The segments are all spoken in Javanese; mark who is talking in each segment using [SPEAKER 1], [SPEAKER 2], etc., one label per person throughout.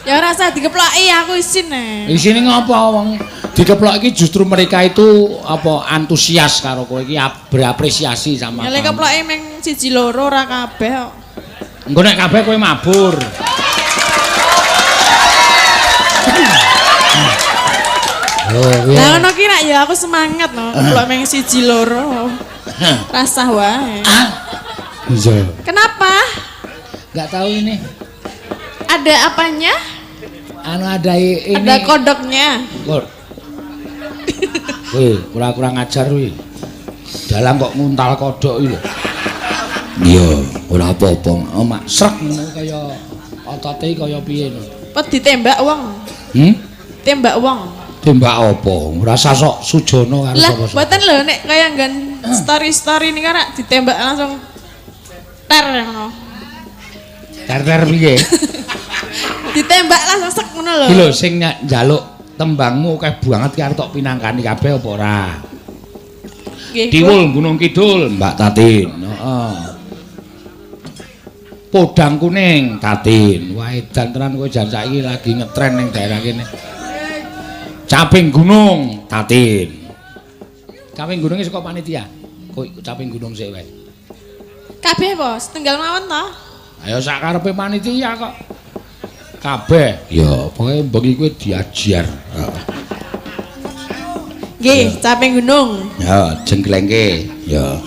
[SPEAKER 1] Ya ora usah dikeploki aku isin e.
[SPEAKER 2] Isine ngopo wong dikeplok iki justru mereka itu apa antusias karo kowe iki berapresiasi sama
[SPEAKER 1] Ya lek keploki meng 1 2 ora kabeh kok.
[SPEAKER 2] Engko nek kabeh kowe mabur.
[SPEAKER 1] Lah ngono ki rak ya aku semangat no. Keplok meng 1 2. Rasah wae.
[SPEAKER 2] Iya.
[SPEAKER 1] Kenapa?
[SPEAKER 2] Enggak tahu ini.
[SPEAKER 1] Ada apanya?
[SPEAKER 2] Ada ini.
[SPEAKER 1] Ada kodoknya.
[SPEAKER 2] Wih, kurang ajar wih. Dalam kok nguntal kodok iki lho. Iya, ora apa-apa. Mak srek ngono kaya otote kaya piye lho.
[SPEAKER 1] Apa ditembak wong? Tembak wong.
[SPEAKER 2] Tembak apa? Rasa sok sujono karo
[SPEAKER 1] Lah,
[SPEAKER 2] sapa-sapa.
[SPEAKER 1] mboten lho nek kaya nggon story-story niki rak ditembak langsung ter ngono.
[SPEAKER 2] Ter piye?
[SPEAKER 1] Ditembak langsung sek ngono lho.
[SPEAKER 2] Iki lho sing njaluk tembangmu akeh banget ki arep tok pinangkani kabeh apa ora?
[SPEAKER 1] Nggih.
[SPEAKER 2] Diwul Gunung Kidul, Mbak Tatin. Heeh. Podang Kuning, Tatin. Wah edan tenan kowe jan saiki lagi ngetren ning daerah kene. Caping Gunung, Tatin. Caping Gunung saka panitia. Kowe Caping Gunung sik wae.
[SPEAKER 1] Kabeh apa? Setenggal mawon to?
[SPEAKER 2] Ayo sak karepe panitia kok. Kabeh. Ya, pokoke bengi kowe diajar.
[SPEAKER 1] Nggih, Caping Gunung.
[SPEAKER 2] Ya, jengklengke. Ya.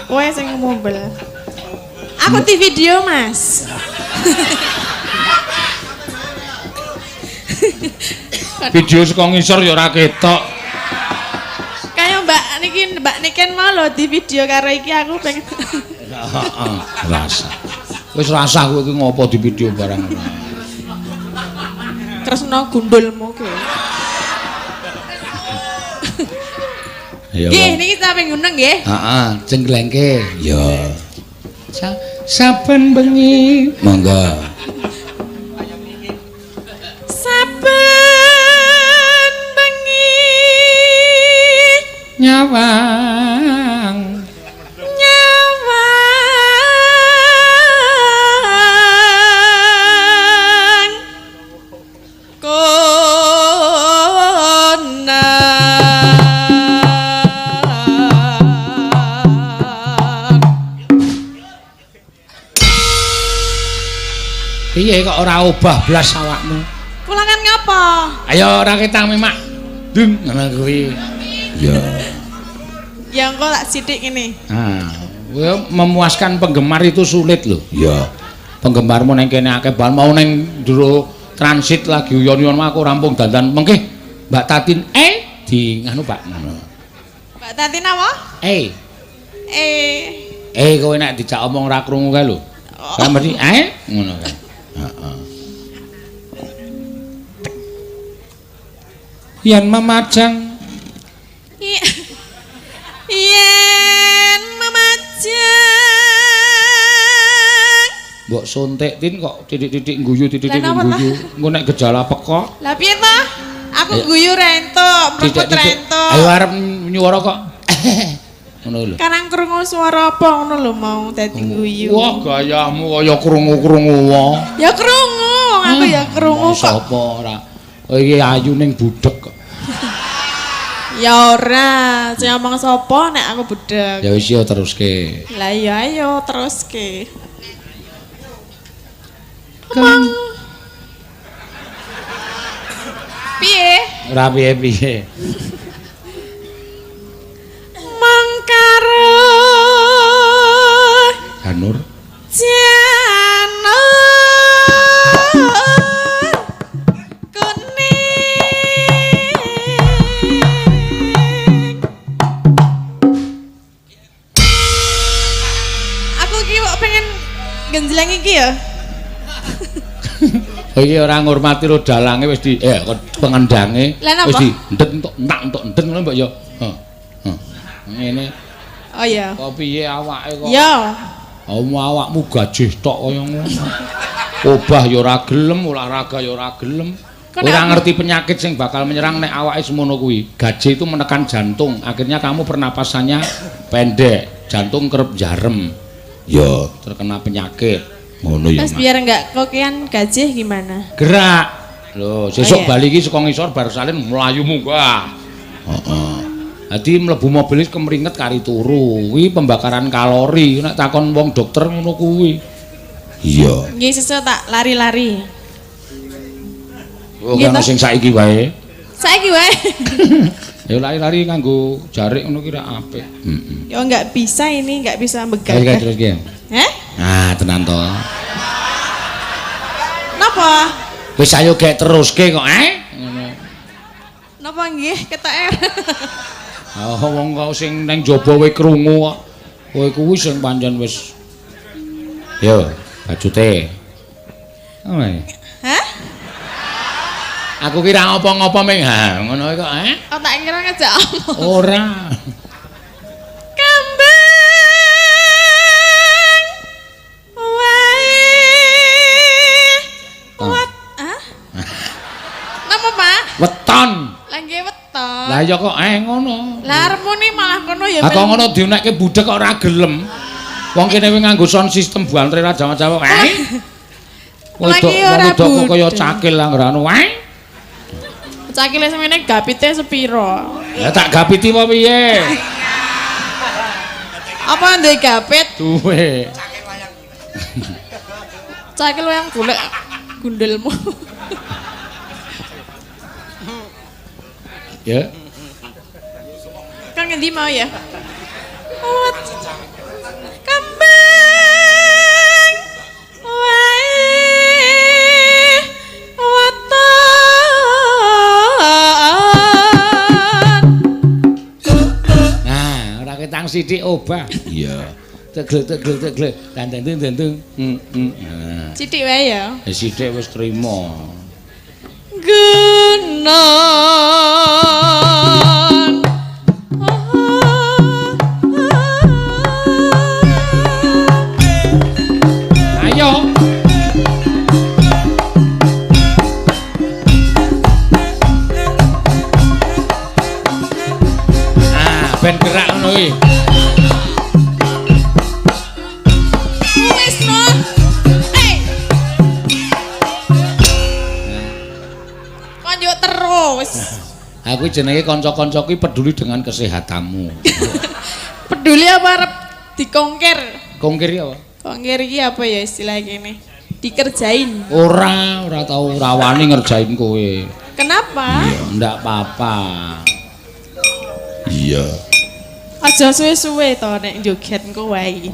[SPEAKER 1] Kowe sing mobil. Aku di video, Mas.
[SPEAKER 2] Video saka ngisor ya ora ketok.
[SPEAKER 1] Kayak Mbak Niken mau lho di video karo iki aku pengen.
[SPEAKER 2] Heeh, rasa. Wis rasa kowe iki ngopo di video barang.
[SPEAKER 1] Kresna gundulmu ki.
[SPEAKER 2] Ya.
[SPEAKER 1] Nggih, niki Caping Gunung nggih.
[SPEAKER 2] Heeh, jengklengke. Ya. Saben bengi, monggo.
[SPEAKER 1] Saben bengi
[SPEAKER 2] Nyawang. Piye kok ora obah blas awakmu?
[SPEAKER 1] Kula kan ngapa?
[SPEAKER 2] Ayo ora ketang mimak. Dung ngono kuwi. Ya.
[SPEAKER 1] Ya engko tak sithik ngene.
[SPEAKER 2] Kowe memuaskan penggemar itu sulit loh. Ya. Penggemarmu ning kene akeh ban mau ning nduro transit lagi uyon-uyon aku rampung dandan mengke Mbak Tatin di nganu Pak ngono.
[SPEAKER 1] Mbak Tatin apa?
[SPEAKER 2] Kowe nek dijak omong ora krungu kae lho. Kan mesti ngono kae. Heeh. Yen memajang
[SPEAKER 1] Yen memajang
[SPEAKER 2] mbok sontek tin kok titik-titik guyu titik-titik guyu. Engko nek gejala pekok.
[SPEAKER 1] Lah piye to? Aku guyu rento, mrebut rento.
[SPEAKER 2] Ayo arep nyuwara kok. Ngono lho.
[SPEAKER 1] Karang krungu swara apa ngono lho mau dadi guyu.
[SPEAKER 2] Wah, gayamu kaya krungu-krungu wae.
[SPEAKER 1] Ya krungu, aku ya krungu kok.
[SPEAKER 2] Sapa ora? Oh iki ayu ning budhek kok.
[SPEAKER 1] Ya ora, sing ngomong sapa nek aku budhek.
[SPEAKER 2] Ya wis yo teruske.
[SPEAKER 1] Lah iya ayo teruske.
[SPEAKER 2] Kan
[SPEAKER 1] Piye?
[SPEAKER 2] ora piye-piye.
[SPEAKER 1] Mangkaro
[SPEAKER 2] Janur.
[SPEAKER 1] Janur kuning. Aku iki kok pengen genjleng iki ya.
[SPEAKER 2] Iki ora ngurmati ro dalange wis di pengendange wis di ndet entuk ndet ngono mbok yo. Ngene.
[SPEAKER 1] Oh iya.
[SPEAKER 2] Kok piye awake kok?
[SPEAKER 1] Ya.
[SPEAKER 2] Awakmu gajih tok kaya ngono. Obah ya ora gelem, olahraga ya ora gelem. Ora ngerti penyakit sing bakal menyerang nek awake semono kuwi. Gajih itu menekan jantung, akhirnya kamu pernapasannya pendek, jantung kerep jarem. Ya, terkena penyakit. Ngono ya.
[SPEAKER 1] Terus biar enggak kokean gajih gimana?
[SPEAKER 2] Gerak. Lho, sesuk
[SPEAKER 1] iya.
[SPEAKER 2] bali iki saka ngisor bar salin mlayu munggah. Heeh. Dadi mlebu mobil wis kemringet kari turu. Kuwi pembakaran kalori. Nek takon wong dokter ngono kuwi. Iya.
[SPEAKER 1] Nggih sesuk tak lari-lari.
[SPEAKER 2] Oh, kan sing saiki wae.
[SPEAKER 1] Saiki wae.
[SPEAKER 2] Ya lari-lari nganggo jarik ngono ki ra apik. Heeh.
[SPEAKER 1] Ya enggak bisa ini, enggak bisa
[SPEAKER 2] Kayak
[SPEAKER 1] begadang.
[SPEAKER 2] terus ki.
[SPEAKER 1] Heh?
[SPEAKER 2] Ah, tenan to.
[SPEAKER 1] Napa?
[SPEAKER 2] Wis ayo gek teruske kok, ngono.
[SPEAKER 1] Napa nggih ketek?
[SPEAKER 2] Oh, wong kok sing ning jaba kowe krungu kok. Kowe kuwi sing pancen wis. Yo, bajute. Oh.
[SPEAKER 1] Hah?
[SPEAKER 2] Aku kira ngopo-ngopo ming ha, ngono kok,
[SPEAKER 1] Oh tak kira ngejak omong.
[SPEAKER 2] Ora.
[SPEAKER 1] Kambang wae. Wat, ah? Napa, Pak?
[SPEAKER 2] Weton.
[SPEAKER 1] Lah nggih weton.
[SPEAKER 2] Lah ya kok ngono.
[SPEAKER 1] Lah arepmu malah kono ya.
[SPEAKER 2] Kok ngono dionekke budhek kok ora gelem. Wong kene wis nganggo sound system buantre ra jaman-jaman.
[SPEAKER 1] Lagi ora
[SPEAKER 2] Wedok kaya cakil lah ngrano.
[SPEAKER 1] Cakile semene gapite sepiro?
[SPEAKER 2] Ya tak gapiti apa piye?
[SPEAKER 1] Apa ndek gapit?
[SPEAKER 2] Duwe.
[SPEAKER 1] Cakil wayang golek gundelmu.
[SPEAKER 2] Ya.
[SPEAKER 1] Kan ngendi mau ya? Wat. Kambang wae weton.
[SPEAKER 2] Nah, ora ketang sithik obah. Iya. Teglek. Tandang. Nah.
[SPEAKER 1] Sithik wae ya.
[SPEAKER 2] Ya sithik wis trima.
[SPEAKER 1] Genon.
[SPEAKER 2] Ayo. Ben gerak ngono iki.
[SPEAKER 1] Wis no. Konjuk terus.
[SPEAKER 2] Aku jenenge kanca-kanca kuwi peduli dengan kesehatanmu.
[SPEAKER 1] Peduli apa arep dikongkir?
[SPEAKER 2] Kongkir apa?
[SPEAKER 1] Kongkir iki apa ya istilah kene? Dikerjain.
[SPEAKER 2] Ora tau rawani ngerjain kowe.
[SPEAKER 1] Kenapa?
[SPEAKER 2] Iya, ndak apa-apa. Iya.
[SPEAKER 1] Aja suwe-suwe to nek joget engko wae.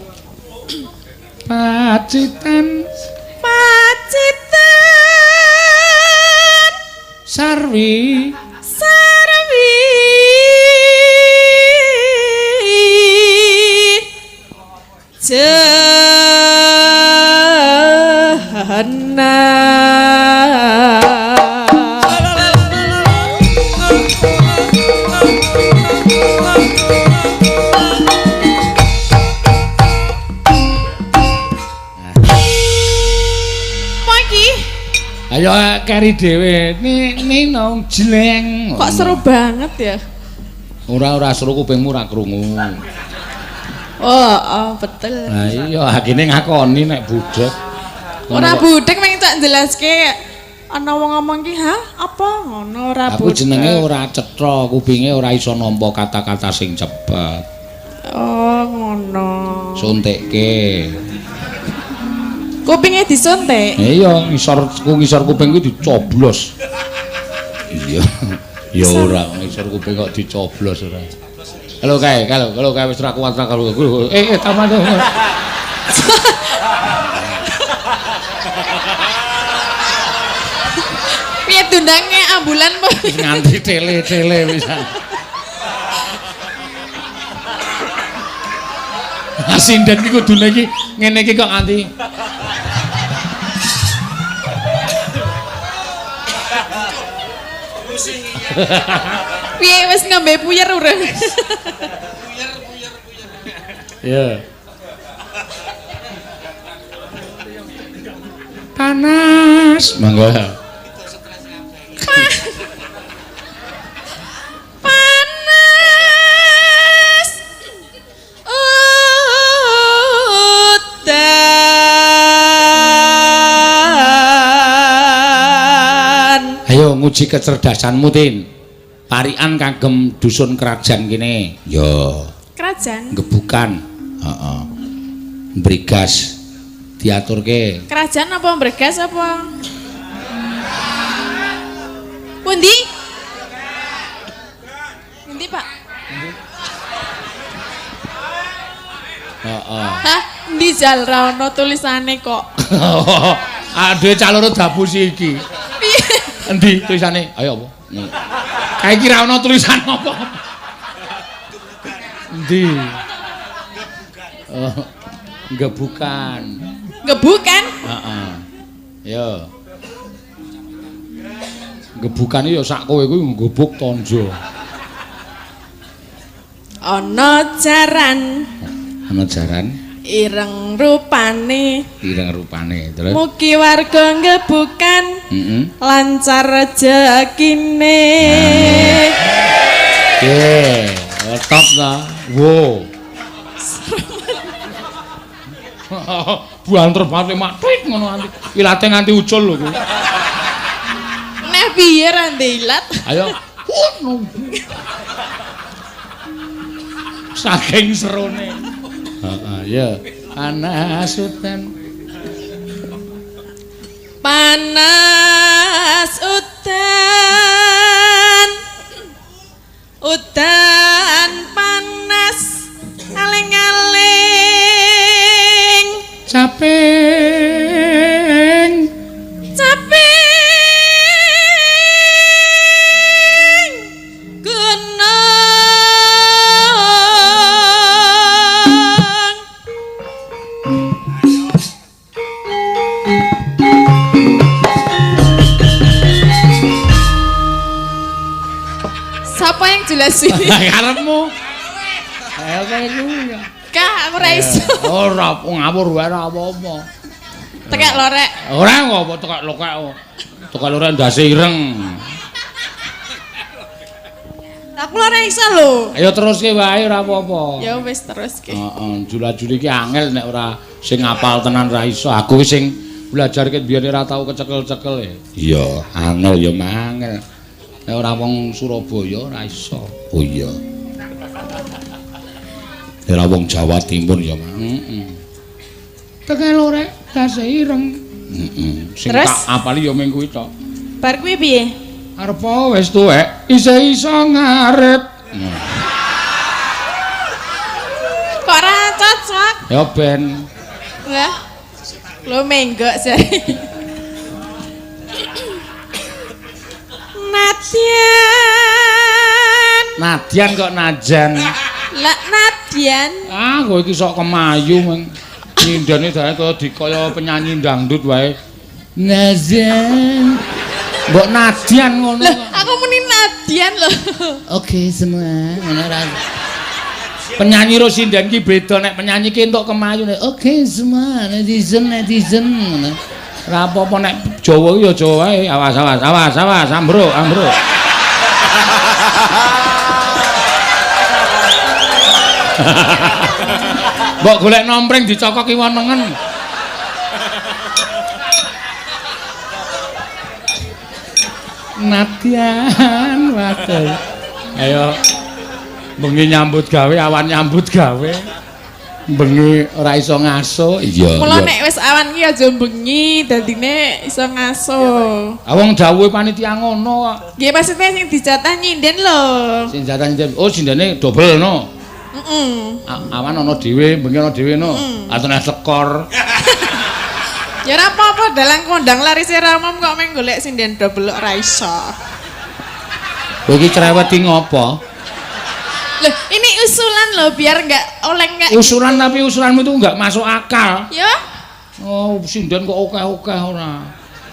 [SPEAKER 2] Pacitan sarwi ayo kari dhewe ni nang jleng.
[SPEAKER 1] Kok seru banget ya?
[SPEAKER 2] Ora seru kupingmu ora krungu.
[SPEAKER 1] Oh, betul.
[SPEAKER 2] Nah iya akine ngakoni nek budhek.
[SPEAKER 1] Ora budhek meng tak jelaske ana wong ngomong ki, "Hah? Apa?" Ngono ora budhek.
[SPEAKER 2] Aku jenenge ora cetha, kupinge ora iso nampa kata-kata sing cepet.
[SPEAKER 1] Oh, ngono.
[SPEAKER 2] Suntikke.
[SPEAKER 1] Kupinge disuntik.
[SPEAKER 2] Iya, ngisor kuping kuwi dicoblos. Iya. Ya ora, ngisor kuping kok dicoblos ora. Halo kae wis ra kuat ra karo. Taman.
[SPEAKER 1] Piye dundange ambulan po?
[SPEAKER 2] Nganti tele pisan. Asinden iki kudune iki ngene iki kok nganti.
[SPEAKER 1] Piye wis ngambe puyer urang.
[SPEAKER 3] Puyer.
[SPEAKER 2] Ya. Panas, mangga.
[SPEAKER 1] Panas.
[SPEAKER 2] Ayo nguji kecerdasanmu, Tin. Parian kagem dusun kerajaan kene. Yo.
[SPEAKER 1] Kerajaan.
[SPEAKER 2] Gebukan. Heeh. Brigas diaturke.
[SPEAKER 1] Kerajaan apa bergas apa? Pundi? Pundi, Pak?
[SPEAKER 2] Heeh.
[SPEAKER 1] Hah? Ndi jal ra ono tulisane kok.
[SPEAKER 2] Ade calon dabu iki.
[SPEAKER 1] Piye?
[SPEAKER 2] Endi tulisane? Ayo apa? Kae iki ra ono tulisan apa. Endi? Oh, gebukan.
[SPEAKER 1] Gebukan?
[SPEAKER 2] Heeh. Yo. Gebukan ya sak kowe kuwi nggubuk tonjo.
[SPEAKER 1] Ana jaran.
[SPEAKER 2] Ana jaran
[SPEAKER 1] Ireng rupane.
[SPEAKER 2] ireng rupane. Terus
[SPEAKER 1] Mugi warga gebukan.
[SPEAKER 2] heeh.
[SPEAKER 1] Lancar rezekine.
[SPEAKER 2] Top ta. Wo. Buanter banget mak twit ngono nganti ilate nganti ucul lho kuwi.
[SPEAKER 1] Nek piye ra ndelat?
[SPEAKER 2] Ayo. Saking serone. Heeh, ya. Panas udan.
[SPEAKER 1] Panas udan. Udan panas aling-aling.
[SPEAKER 2] Caping.
[SPEAKER 1] Caping gunung. Siapa yang jelasin?
[SPEAKER 2] Karepmu. Ayo kae kuwi ya.
[SPEAKER 1] Kak, aku ra iso.
[SPEAKER 2] Ora ngawur wae ora apa-apa.
[SPEAKER 1] Tekek lorek.
[SPEAKER 2] Ora ngopo tekak lokek. Tekak lorek ndase ireng.
[SPEAKER 1] Aku lorek iso lho.
[SPEAKER 2] Ayo teruske wae ora apa-apa.
[SPEAKER 1] Ya wis terus ki.
[SPEAKER 2] Heeh, jula-juli ki angel nek ora sing ngapal tenan ra iso. Aku wis sing belajar ket biyen ora tau kecekel-cekel ya. Iya, angel ya mangel. Nek ora wong Surabaya ora iso. Oh iya. Ora wong Jawa Timur ya, heeh. Tekel lorek dase ireng. Heeh. Sing
[SPEAKER 1] Terus?
[SPEAKER 2] tak apali ya mung kuwi tok.
[SPEAKER 1] Bar kuwi piye?
[SPEAKER 2] Arep wis tuwek, isih iso ngarit.
[SPEAKER 1] Kok ora cocok?
[SPEAKER 2] Ya ben.
[SPEAKER 1] Lah. Lo menggok jare.
[SPEAKER 2] Nadian kok najan.
[SPEAKER 1] Lah Nadian.
[SPEAKER 2] Ah, kowe iki sok kemayu meng. Nyindane dae kaya penyanyi dangdut wae. Najan. Mbok Nadian ngono.
[SPEAKER 1] Lah, aku muni Nadian lho.
[SPEAKER 2] Oke semua, ngono ra. Penyanyi Rosindan ki beda nek penyanyi ki entuk kemayu nek oke semua netizen ngono. Ora apa-apa nek Jawa ya Jawa wae. Awas, ambruk. Mbok golek nompreng dicokok kiwon mengen. Nadian waduh. Ayo bengi nyambut gawe, awan nyambut gawe. Bengi ora iso ngaso. Iya.
[SPEAKER 1] Mula nek wis awan ki aja bengi, dadine iso ngaso.
[SPEAKER 2] Awong dawuhe panitia ngono kok.
[SPEAKER 1] Nggih maksudnya sing dijatah nyinden lho.
[SPEAKER 2] Sing jatah nyinden. Oh, sindene dobel no.
[SPEAKER 1] Heeh.
[SPEAKER 2] Awan ana dhewe, bengi ana dhewe no. Atene sekor.
[SPEAKER 1] Ya ora apa-apa dalang kondang laris ramom kok meng golek sinden double ora iso.
[SPEAKER 2] Kowe iki cereweti ngopo?
[SPEAKER 1] Loh, ini usulan loh biar enggak oleng enggak.
[SPEAKER 2] Usulan tapi usulanmu itu enggak masuk akal.
[SPEAKER 1] Ya.
[SPEAKER 2] Oh, sinden kok akeh-akeh ora.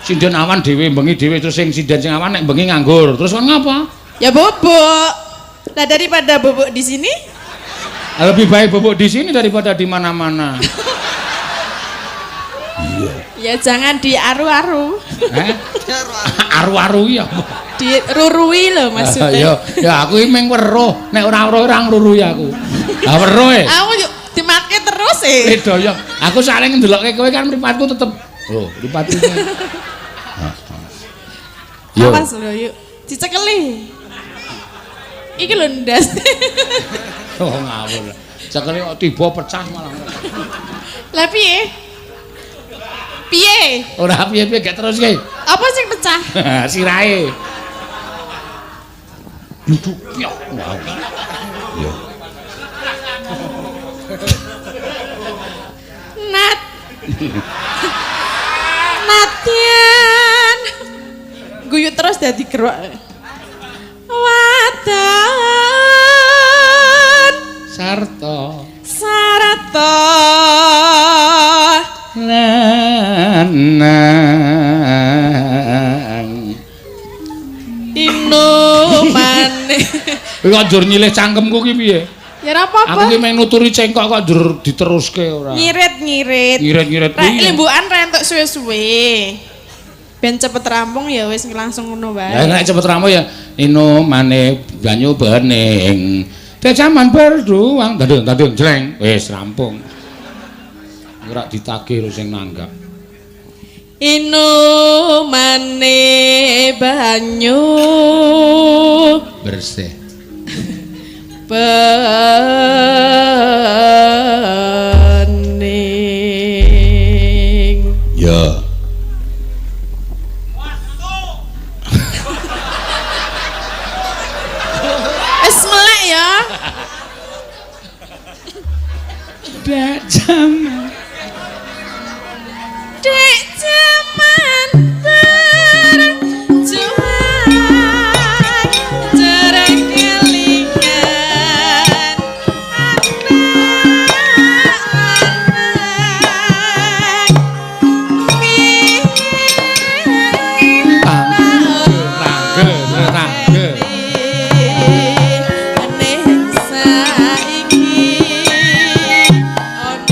[SPEAKER 2] Sinden awan dhewe, bengi dhewe terus sing sinden sing awan nek bengi nganggur. Terus kon ngapa?
[SPEAKER 1] Ya bobok. Lah daripada bobok di sini,
[SPEAKER 2] Lebih baik bobok di sini daripada di mana-mana.
[SPEAKER 1] ya jangan diaru-aru.
[SPEAKER 2] Aru-aru ya.
[SPEAKER 1] Dirurui loh maksudnya.
[SPEAKER 2] Ya aku iki meng weruh, nek ora weruh ora ngrurui aku. Lah weruh e.
[SPEAKER 1] Aku yuk dimatke terus
[SPEAKER 2] Beda ya. Aku saling ndelokke kowe kan mripatku tetep. Oh, mripatku. Yo.
[SPEAKER 1] Awas lho yuk. Dicekeli. Iki lho ndas.
[SPEAKER 2] Oh ngawur. Cekeli kok tiba pecah malah.
[SPEAKER 1] Lah piye? Piye?
[SPEAKER 2] Ora piye-piye gak teruske.
[SPEAKER 1] Apa sing pecah?
[SPEAKER 2] Sirahe. Duduk yo. Yo.
[SPEAKER 1] Nat. Natian. Guyu terus dadi gerok. Wadan
[SPEAKER 2] Sarta
[SPEAKER 1] sarata
[SPEAKER 2] lanang
[SPEAKER 1] inumane.
[SPEAKER 2] kok njur nyilih cangkemku ki piye?
[SPEAKER 1] Ya ora apa-apa.
[SPEAKER 2] Aku ki meh nuturi cengkok kok njur diteruske ora.
[SPEAKER 1] Ngirit-ngirit.
[SPEAKER 2] Ngirit-ngirit
[SPEAKER 1] Rek
[SPEAKER 2] piye?
[SPEAKER 1] limbukan rentuk suwe-suwe. Ben cepet rampung ya wis langsung ngono wae.
[SPEAKER 2] Ya nek cepet rampung ya inumane banyu bening. Kecaman berduang dadung jleng wis rampung. Ora ditagih sing nanggap.
[SPEAKER 1] Inumane banyu
[SPEAKER 2] Bersih.
[SPEAKER 1] Bening.
[SPEAKER 2] Ya.
[SPEAKER 1] Wis melek ya.
[SPEAKER 2] Dak jaman.
[SPEAKER 1] Dek jaman berjuang jarang kelingan
[SPEAKER 2] Rangge.
[SPEAKER 1] ning saiki ana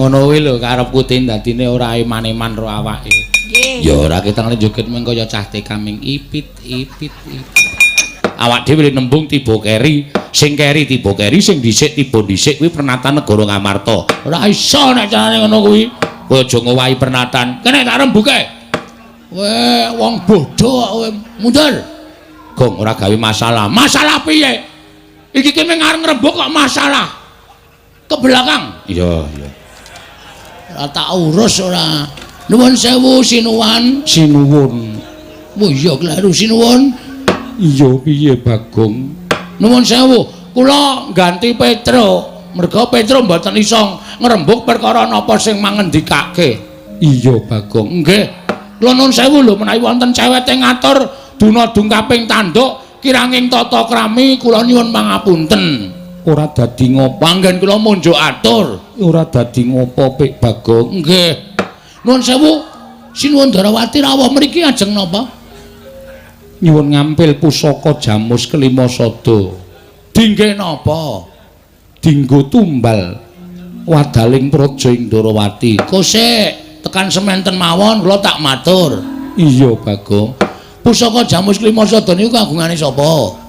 [SPEAKER 2] Ngono kuwi lho karepku dadine ora iman-iman ro awake.
[SPEAKER 1] Nggih.
[SPEAKER 2] Ya ora ketang joget mengko ya cah TK ipit. Awak dhewe nembung tiba keri, sing keri tiba keri, sing dhisik tiba dhisik kuwi pernatan negara Ngamarta. Ora iso nek carane ngono kuwi. Kowe aja ngowahi pernatan. Kene tak rembuke. Weh, wong bodho kowe mundur. Gong ora gawe masalah. Masalah piye? Iki ki arep ngrembug kok masalah. Ke belakang. Iya. Ora tak urus ora. Nuwun sewu sinuwun. Oh iya kleru sinuwun. Iya piye Bagong? Nuwun sewu, kula ganti Petro. Merga Petro mboten iso ngrembug perkara napa sing mangendikake. Iya Bagong. Nggih. Kula nuwun sewu lho menawi wonten cewek teng ngatur duna dungkaping tanduk kiranging tata krami kula nyuwun pangapunten. Ora dadi ngopo anggen kula munjuk atur. Ora dadi ngopo Pik Bagong. Nggih. Nuwun sewu, sinuwun Darawati rawuh mriki ajeng napa? Nyuwun ngampil pusaka Jamus Kelima Sada. Dingge napa? Dinggo tumbal wadaling praja ing Darawati. Kosek tekan semanten mawon kula tak matur. Iya Bagong. Pusaka Jamus Kelima Sada niku kagungane sapa?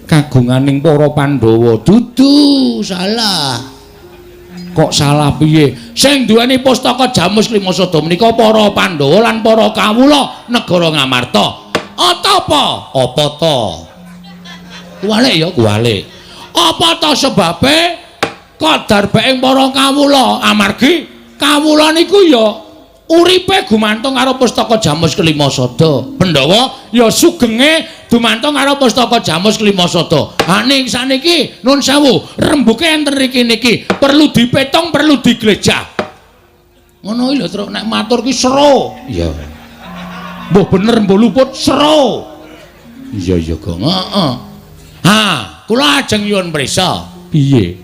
[SPEAKER 2] Kagunganing para Pandhawa. Dudu, salah. Kok salah piye? Sing duweni pustaka Jamus Kelima Sada menika para Pandhawa lan para kawula negara Ngamarta. Apa? Apa to? Kuwalik ya, kuwalik. Apa to sebabe kadar baeng para kawula amargi kawula niku ya uripe gumantung karo pustaka Jamus Kelima Sada. Pandhawa ya sugenge dumantung karo pustaka Jamus Kelima Sada. Ha ning saniki nun sewu, rembuke enten riki niki perlu dipetong, perlu diglejah. Ngono iki lho terus nek matur ki sero. Iya. Mbah bener mbah luput sero. Iya Gong. Heeh. Ha, kula ajeng nyuwun prisa. Piye?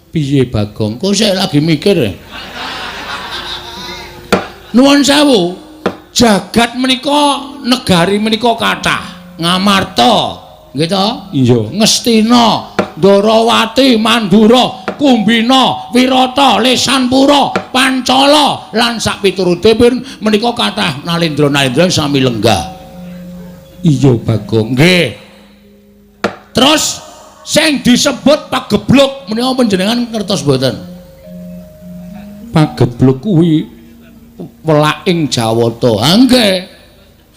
[SPEAKER 2] Piye Bagong? Kok sik lagi mikir? Nuwun sewu, jagat menika negari menika kathah. Ngamarta, nggih to? Iya. Ngastina, Darawati, Mandura, Kumbina, Wirata, Lesanpura, Pancala lan sak piturutipun menika kathah nalendra-nalendra sami lenggah. Iya Bagong. Nggih. Terus sing disebut pagebluk menika panjenengan ngertos mboten? Pagebluk kuwi welaking Jawata. Ha nggih.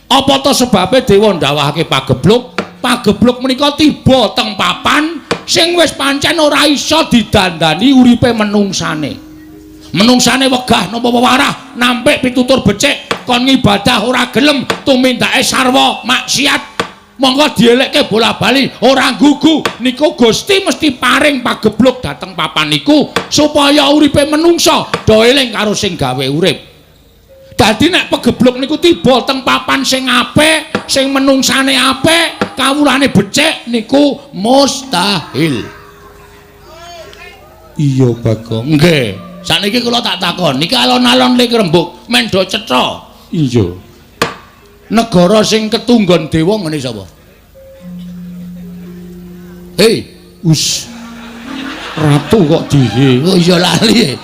[SPEAKER 2] Apa to sebabe dewa ndawahake pagebluk? Pagebluk menika tiba teng papan sing wis pancen ora iso didandani uripe menungsane. Menungsane wegah napa warah nampik pitutur becik kon ngibadah ora gelem tumindake sarwa maksiat. Monggo dielekke bola-bali ora gugu niku Gusti mesti paring pagebluk dateng papan niku supaya uripe menungsa do eling karo sing gawe urip. Dadi nek pagebluk niku tiba teng papan sing apik, sing menungsane apik, kawulane becik niku mustahil. Iya Bagong. Nggih. Sakniki kula tak takon, niki alon-alon le Rembug men do cetha. Iya. Negara sing ketunggon dewa ngene sapa? Hei, Ratu kok dihe. Oh iya lali.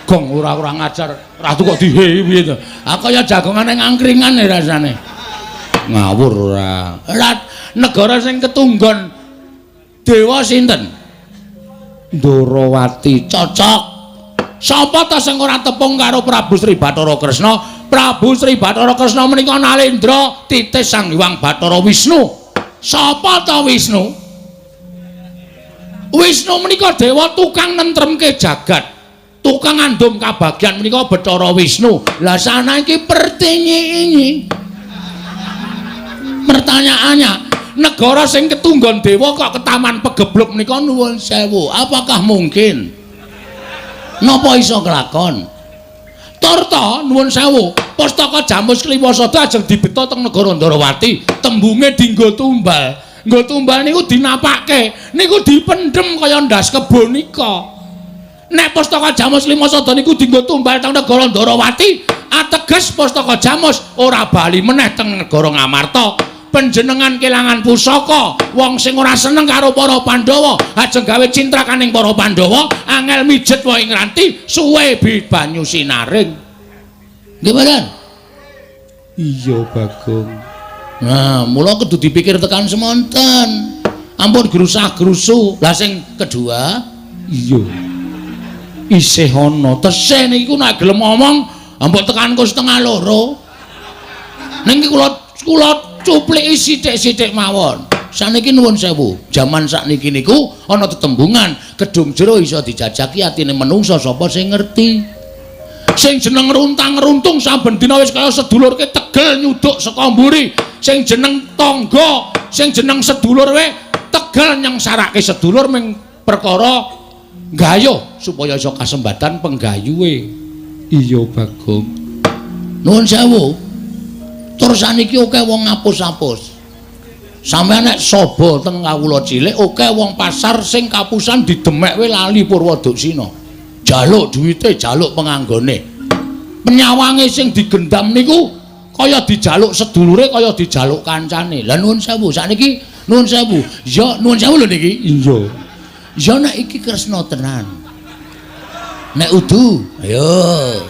[SPEAKER 2] Gong ora ngajar. Ratu kok dihe piye to? Ah kaya jagongane ngangkringan rasane. Ngawur ora. Negara sing ketunggon dewa sinten? Darawati. Cocok. Sapa ta sing ora tepung karo Prabu Sri Bathara Kresna? Prabu Sri Bathara Kresna menika nalendra titis Sang Hyang Bathara Wisnu. Sapa ta Wisnu? Wisnu menika dewa tukang nentremke jagat. Tukang andum kabagyan menika Bathara Wisnu. Lah saniki pertanyaan. Pertanyaannya, negara sing ketunggon dewa kok ketaman pegebluk menika nuwun sewu. Apakah mungkin? Napa iso kelakon? Torta nuwun sewu, pustaka Jamus Kelima Sada ajeng dibeta teng negara Darawati, tembunge dinggo tumbal. Nggo tumbal niku dinapake, niku dipendhem kaya ndas kebon nika. Nek pustaka Jamus Kelima Sada niku dinggo tumbal teng negara Darawati, ateges pustaka Jamus ora bali meneh teng negara Ngamarta. panjenengan kelangan pusaka wong sing ora seneng karo para Pandhawa ajeng gawe cintrakaning para Pandhawa angel mijet wae ngranti suwe banyu sinaring nggih mboten iya Bagong nah mula kudu dipikir tekan semonten ampun grusah-grusu lah sing kedua iya isih ana tesih niku nek gelem ngomong ampun tekanku setengah loro ning kula cupliki sithik-sithik mawon. Saniki nuwun sewu, jaman sakniki niku ana tetembungan gedung jero iso dijajaki atine menungsa sapa sing ngerti. Sing jeneng runtang-runtung saben dina wis kaya sedulurke tegel nyuduk saka mburi. Sing jeneng tangga, sing jeneng sedulur we tegel nyengsarake sedulur ming perkara gayuh supaya iso kasembatan penggayuhe. Iya Bagong. Nuwun sewu. Tur saniki akeh wong ngapus-apus. Sampeyan nek sobo teng kawula cilik akeh wong pasar sing kapusan didemek we lali Purwadaksina. Jaluk duwite, jaluk penganggone. Penyawange sing digendam niku kaya dijaluk sedulure, kaya dijaluk kancane. Lah nuwun sewu, sakniki nuwun sewu. Ya nuwun sewu lho niki. Iya. Ya nek iki kresna tenan. Nek udu, ayo.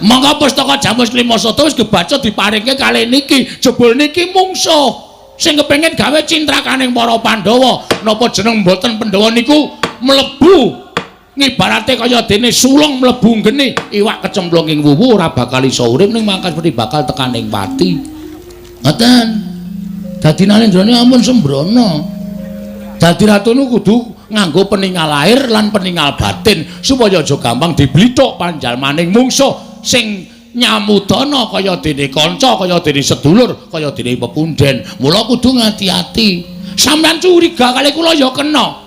[SPEAKER 2] Mangga pustaka Jamus Klimasada wis kebaca diparingke kalih niki, jebul niki mungsuh sing kepengin gawe cintrakaning para Pandhawa. Napa jeneng mboten Pandhawa niku mlebu ngibarate kaya dene sulung mlebu geni, iwak kecemplung ing wuwu ora bakal iso urip ning mangkat mesti bakal tekaning pati. Ngoten. Dadi nalendrane ampun sembrono. Dadi ratune kudu nganggo peninggal lahir lan peninggal batin supaya aja gampang diblithuk panjalmaning mungsuh sing nyamudana kaya dene kanca, kaya dene sedulur, kaya dene pepunden. Mula kudu ngati-ati. Sampeyan curiga kali kula ya kena.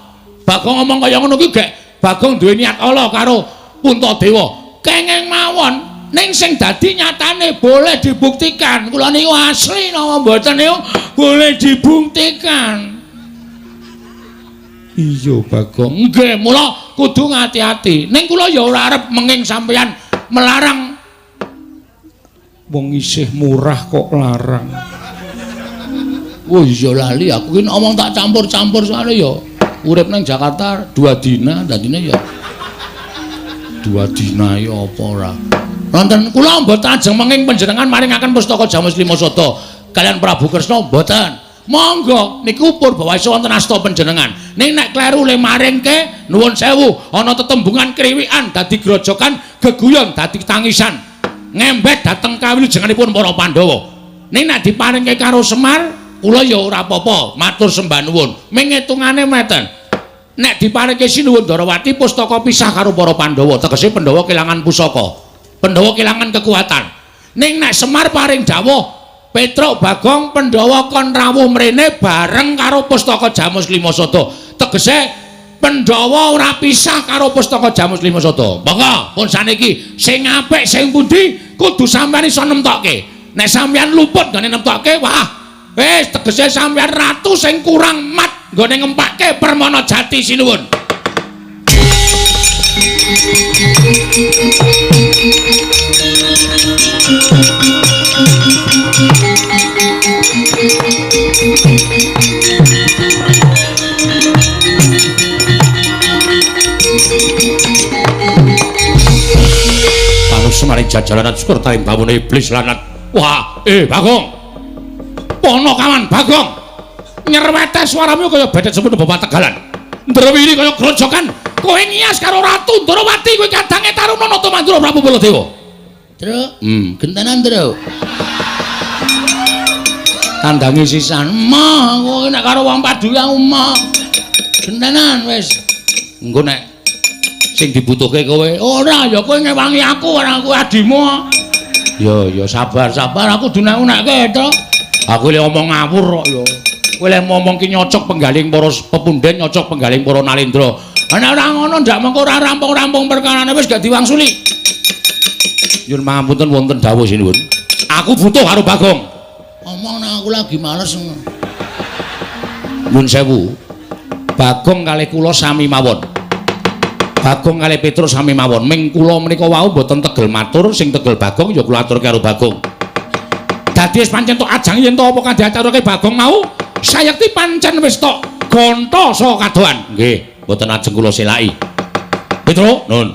[SPEAKER 2] Bagong ngomong kaya ngono ki gek Bagong duwe niat ala karo Puntadewa. Kenging mawon ning sing dadi nyatane boleh dibuktikan. Kula niku asli napa mboten niku boleh dibuktikan. Iya Bagong. Nggih, mula kudu ngati-ati. Ning kula ya ora arep menging sampeyan melarang wong isih murah kok larang. Wah iya lali aku ki omong tak campur-campur soalnya ya urip nang Jakarta 2 dina dadine ya 2 dina ya apa ora. Wonten kula mboten ajeng menging panjenengan maringaken pustaka Jamus Klimasada kalian Prabu Kresna mboten. Monggo niku Purbawasa wonten asta panjenengan. Ning nek kleru le maringke nuwun sewu ana tetembungan kriwikan dadi grojokan geguyon dadi tangisan ngembet dhateng kawilujenganipun para Pandhawa. Ning nek diparingke karo Semar kula ya ora apa-apa matur sembah nuwun. Ming hitungane meten. Nek diparingke Sinuwun Darawati pustaka pisah karo para Pandhawa tegese Pandhawa kelangan pusaka. Pandhawa kelangan kekuatan. Ning nek Semar paring dawuh Petruk Bagong Pandhawa kon rawuh mrene bareng karo pustaka Jamus Klimasada. Tegese Pandhawa ora pisah karo pustaka Jamus Klimasada. Monggo pun saniki sing apik sing pundi kudu sampeyan iso nemtokke. Nek sampeyan luput gane nemtokke, wah wis tegese sampeyan ratu sing kurang mat nggone ngempake permana jati sinuwun. Semaring jajalan syukur taring bawune iblis lanat. Wah, Bagong. Pono kawan Bagong. Nyerwete suaramu kaya bedet semono Bapak Tegalan. Ndrawiri kaya grojokan. Kowe ngias karo Ratu Ndrawati kowe kadange taruna nata Mandura Prabu Baladewa. Truk, gentenan, Truk. Kandangi sisan. Mah, kowe nek karo wong Paduwi aku mah. Gentenan wis. Engko nek sing dibutuhke kowe ora ya kowe ngewangi aku ora aku adimu. Ya sabar aku dunek-unekke to. Aku le omong ngawur kok ya. Kowe le ngomong ki nyocok penggaling para pepunden, nyocok penggaling para nalendra. Ana ora ngono ndak mengko ora rampung-rampung perkarane wis gak diwangsuli. Nyuwun pangapunten wonten dawuh sinuwun. Aku butuh karo Bagong. Omong nek aku lagi males. Nyuwun sewu. Bagong kalih kula sami mawon. Bagong kalih Petrus sami mawon. Ming kula menika wau mboten tegel matur, sing tegel Bagong ya kula aturke karo Bagong. Dadi wis pancen tok ajang yen to apa kang diaturake Bagong mau sayekti pancen wis tok gonta saka kadohan. Nggih, mboten ajeng kula selaki. Petro, nun.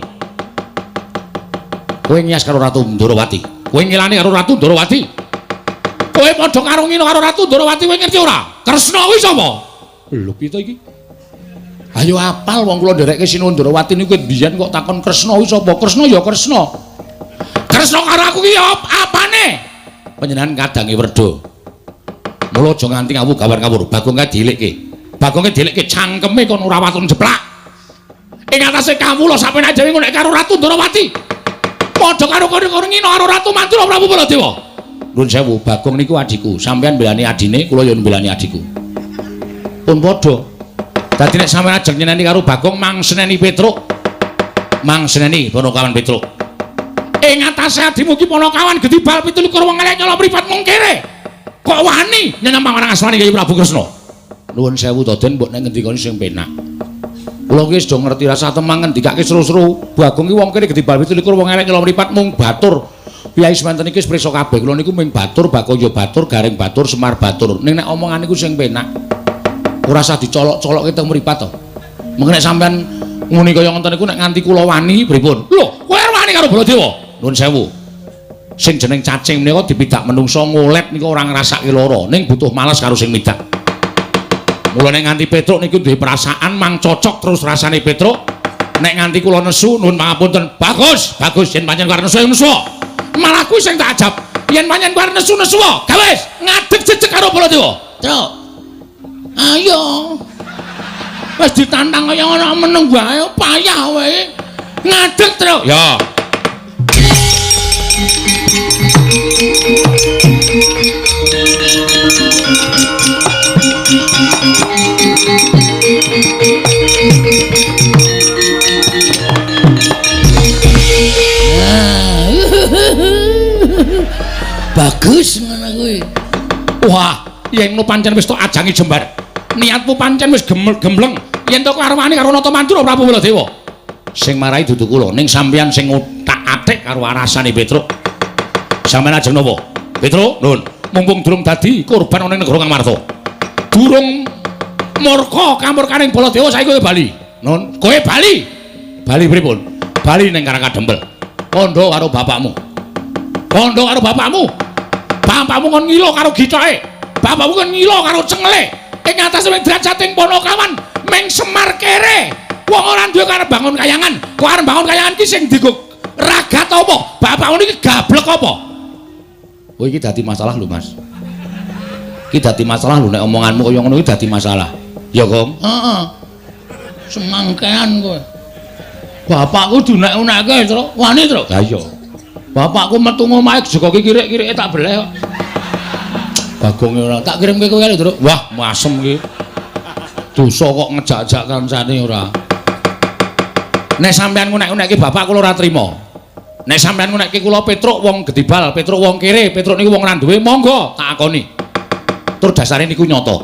[SPEAKER 2] Kowe ngias karo Ratu Ndorowati. Kowe ngilani karo Ratu Ndorowati. Kowe padha karo ngino karo Ratu Ndorowati kowe ngerti ora? Kresna kuwi sapa? Lho piye to iki? Ayo apal wong kula nderekke Sinuwun Ndorowati niku biyen kok takon Kresna kuwi sapa? Kresna ya Kresna. Kresna karo aku ki apane? Panjenengan kadange Werda. Mula aja nganti ngawur-gawur. Bagong kae dilekke. Bagong kae dilekke cangkeme kon ora watun jeplak. Ing atase kawula sampeyan dhewe ngono karo Ratu Ndorowati. Padha karo kono ngino karo Ratu Mantura Prabu Baladewa. Nuwun sewu, Bagong niku adhiku. Sampeyan mbelani adine, kula ya mbelani adhiku. Pun padha. Dadi nek sampeyan ajeng nyeneni karo Bagong mangseneni Petruk. Mangseneni Ponokawan Petruk. Ing atase adimu ki Ponokawan Gedibal 17 wong elek nyala mripat mung kere. Kok wani nyenyem marang asmane Kyai Prabu Kresna. Nuwun sewu to Den, mbok nek ngendikane sing penak. Kula ki wis do ngerti rasa temang ngendikake seru-seru. Bagong ki wong kene Gedibal 17 wong elek nyala mripat mung batur. Piyai semanten iki wis prisa kabeh. Kula niku mung batur, Bakaya batur, Garing batur, Semar batur. Ning nek omongan niku sing penak. Ora usah dicolok-colokke teng mripat to. Mengko nek sampean muni kaya ngoten niku nek nganti kula wani pripun? Lho, kowe wani karo Baladewa. Nuwun sewu. Sing jeneng cacing menika dipidak menungso ngolet niku ora ngrasake lara, ning butuh males karo sing midak. Mula nek nganti Petruk niku duwe perasaan mang cocok terus rasane Petruk. Nek nganti kula nesu nuwun pangapunten. Bagus, bagus yen pancen arep nesu nesu. Malah kuwi sing tak ajab. Yen pancen arep nesu-nesu, gawes ngadeg jejeg karo Baladewa. Truk. Ayo. Wis ditantang kaya ana meneng wae, payah wae. Ngadeg, Truk. Ya. Bagus ngono kuwi. Wah, yen ngono pancen wis tok ajange jembar. Niatmu pancen wis gembleng. Yen to karwane karo Nata Mantura Prabu Baladewa. Sing marai dudu kula, ning sampeyan sing utak-atik karo arasane Petruk. Sampeyan ajeng napa? Petruk, nuwun. Mumpung durung dadi korban ana ing negara Kang Marta. Durung murka kamurkaning Baladewa saiki kowe bali. Nun, kowe bali. Bali pripun? Bali ning Karangkadempel. Kandha karo bapakmu. Kandha karo bapakmu. Bapakmu kon ngilo karo gitoke. Bapakmu kon ngilo karo cengele. Ing atase derajate Ponokawan meng Semar kere. Wong ora duwe karep bangun kayangan. Kok arep bangun kayangan ki sing digo ragat apa? Bapakmu niki gablek apa? Oh iki dadi masalah lho, Mas. Iki dadi masalah lho nek omonganmu kaya ngono iki dadi masalah. Ya, Kong? Heeh. Semangkean kowe. Bapakku dunek-uneke, Truk. Wani, Truk. Ha iya. Bapakku metu ngomahe jekoki kirik-kirike tak beleh kok. Bagong ora tak kirimke kowe lho, Truk. Wah, masem iki. Dosa kok ngejak-jak kancane ora. Nek sampean ngunek-unekke bapak kula ora trima. Nek sampean ngunekke kula Petruk wong Gedibal, Petruk wong kere, Petruk niku wong randuwe, monggo tak akoni. Tur dasare niku nyata.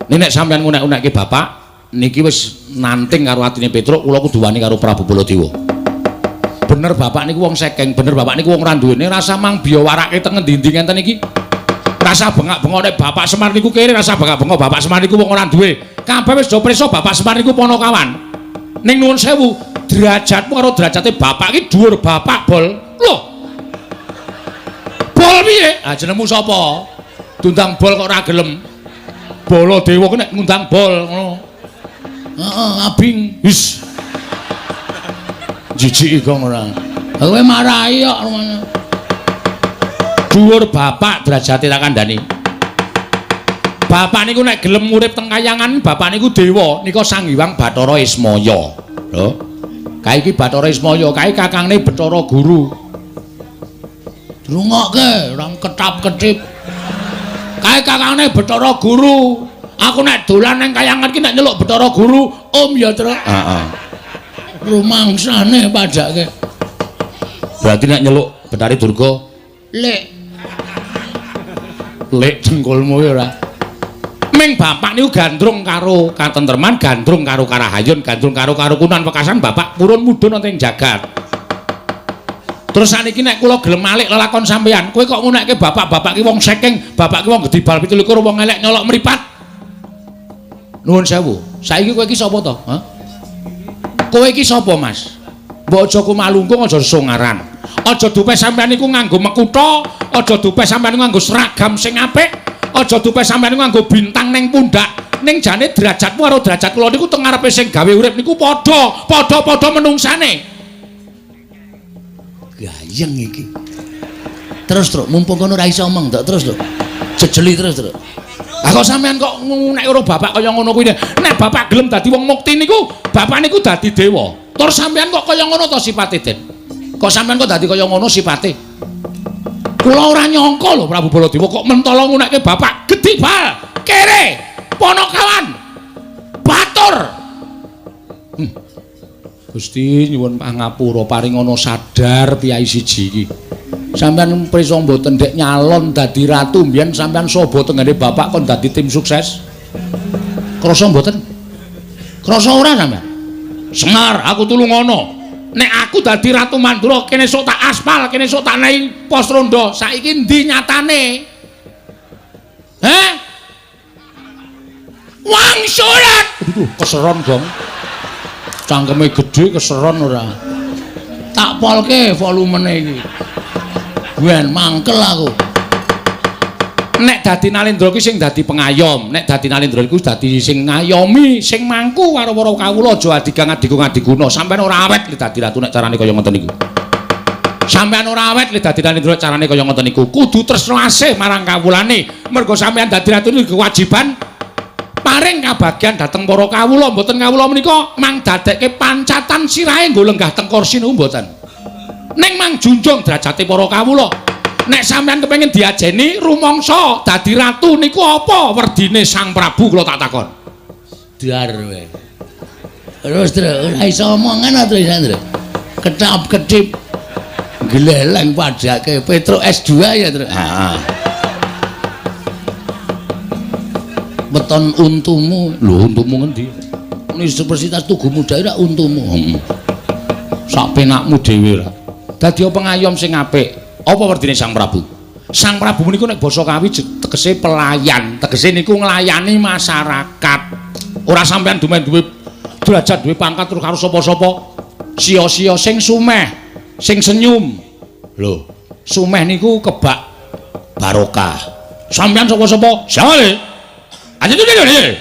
[SPEAKER 2] Nek sampean ngunek-unekke bapak niki wis nanting karo atine Petruk, kula kudu wani karo Prabu Baladewa. Bener bapak niku wong sekeng, bener bapak niku wong randuwene, rasa mang biya warake teng endi-endi ngenten iki. Rasa bengak-bengok nek bapak Semar niku kere, rasa bengak-bengok bapak Semar niku wong ora duwe. Kabeh wis do prisa bapak Semar niku Ponokawan. Ning nuwun sewu, derajatmu karo derajate bapak iki dhuwur bapak bol. Lho. Bol piye? Ah jenengmu sapa? Dundang bol kok ora gelem. Baladewa ku nek ngundang bol ngono. Heeh, abing. Wis. Jijiki kok ora. Kowe marahi kok rumane. Dhuwur bapak derajate tak kandhani. Bapak niku nek gelem urip teng kayangan, bapak niku dewa, nika Sang Hyang Bathara Ismaya. Lho. Kae iki Bathara Ismaya, kae kakangne Bathara Guru. Drungokke, ora ketap-ketip. Kae kakangne Bathara Guru. Aku nek dolan nang kayangan ki nek nyeluk Bathara Guru, Om ya, Truk. Heeh. Rumangsane padake. Berarti nek nyeluk Betari Durga, Lek. Lek jengkolmu ora. Ming bapak niku gandrung karo katentreman, gandrung karo karahayun, gandrung karo karukunan wekasan bapak purun mudhun wonten ing jagat. Terus saniki nek kula gelem malik lelakon sampean, kowe kok ngunekke bapak-bapak ki wong saking, bapak ki wong gedhi bal 17 wong elek nyolok mripat. Nuwun sewu. Saiki kowe iki sapa to? Hah? Kowe iki sapa, Mas? Mbok aja kumalungkung aja songaran. Aja dupe sampean niku nganggo mekutha, aja dupe sampean niku nganggo seragam sing apik, aja dupe sampean niku nganggo bintang ning pundak. Ning jane derajatmu karo derajat kula niku teng ngarepe sing gawe urip niku padha menungsane. Gayeng iki. Terus, Truk, mumpung kono ora iso omong, terus lho. Jejeli terus, Truk. Lah kok sampean kok nek karo bapak kaya ngono kuwi. Nek bapak gelem dadi wong mukti niku, bapak niku dadi dewa. Tur sampean kok kaya ngono to sifate, Den? Kok sampean kok dadi kaya ngono sifate? Kula ora nyangka lho Prabu Baladewa kok mentolo ngunekke bapak gedhi bal, kere, ponokawan, batur. Gusti nyuwun pangapura paringono sadar piyai siji iki. Sampeyan prisa mboten dek nyalon dadi ratu mbiyen sampeyan sobo tenggene bapak kon dadi tim sukses. Krasa mboten? Krasa ora sampeyan? Semar, aku tulung ngono. Nek aku dadi ratu Mandura kene sok tak aspal, kene sok tak nehi pos rondo. Saiki ndi nyatane? Heh? Wangsulan. Aduh, keseron, Gong. Cangkeme gedhe keseron ora. Tak polke volumene iki. Wen mangkel aku. Nek dadi Nalendra ki sing dadi pengayom, nek dadi Nalendra iku dadi sing ngayomi, sing mangku karo para kawula aja adigang adiguna. Sampeyan ora awet li dadi ratu nek carane kaya ngoten niku. Sampeyan ora awet li dadi Nalendra carane kaya ngoten niku. Kudu tresna asih marang kawulane. Mergo sampeyan dadi ratu niku kewajiban paring kabagyan dhateng para kawula, mboten kawula menika mang dadekke pancatan sirahe nggo lenggah teng kursi niku mboten. Ning mang junjung derajate para kawula. Nek sampeyan kepengin diajeni rumangsa dadi ratu niku apa werdine Sang Prabu kula tak takon. Dar wae. Terus ora iso omongan to Sandra. Ketap-ketip gleleng padake Petro S2 ya, Tru. Heeh. Beton untumu. Lho, untumu ngendi? Universitas Tugu Muda ora untumu. Heeh. Sak penakmu dhewe ra. Dadi pengayom sing apik. Apa werdine Sang Prabu? Sang Prabu niku nek basa Kawi tegese pelayan, tegese niku nglayani masyarakat. Ora sampean duwe derajat, duwe pangkat terus karo sapa-sapa. Sia-sia sing sumeh, sing senyum. Lho, sumeh niku kebak barokah. Sampean sapa-sapa? Sale. Aja dene.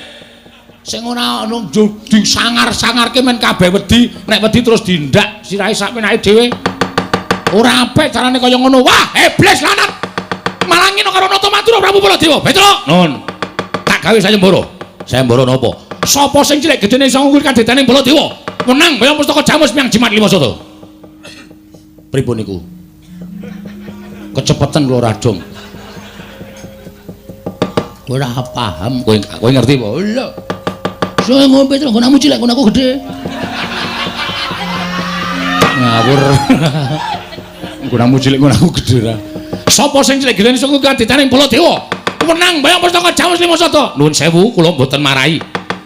[SPEAKER 2] Sing ora ono disangar-sangarke men kabeh wedi, nek wedi terus dindak sirahe sak penake dhewe. Ora apik carane kaya ngono. Wah, iblis lanat. Malah ngino karo Nata Matura Prabu Baladewa. Petro. Nun. Tak gawe sayembara. Sayembara napa? Sapa sing cilik gedene iso ngungkul kadhetane Baladewa? Menang bayang pustaka Jamus miang Jimat Lima Soto. Pripun niku? Kecepeten kula radong. Ora paham kowe ngerti apa? Lho. Soe ngombe terus nggonamu cilik ngono aku gedhe. Ngawur. Nggonamu cilik ngono aku gedhe ra. Sapa sing cilik gedene iso kadhetane Baladewa? Menang bayang pustaka Jamus Lima Soto. Nuwun sewu kula mboten marahi.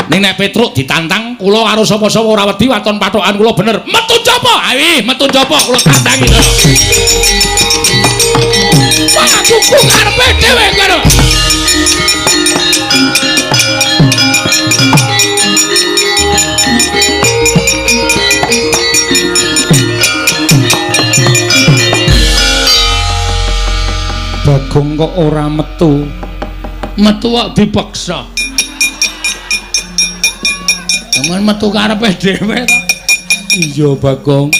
[SPEAKER 2] Ning nek Petruk ditantang kula karo sapa-sapa ora wedi waton pathokan kula bener. Metu japa? Ayo metu japa kula tantangi. Wah, aku karepe dhewe karo. Bagong kok ora metu. Metu kok dipaksa. Aman metu karepe dhewe to. Iya, Bagong.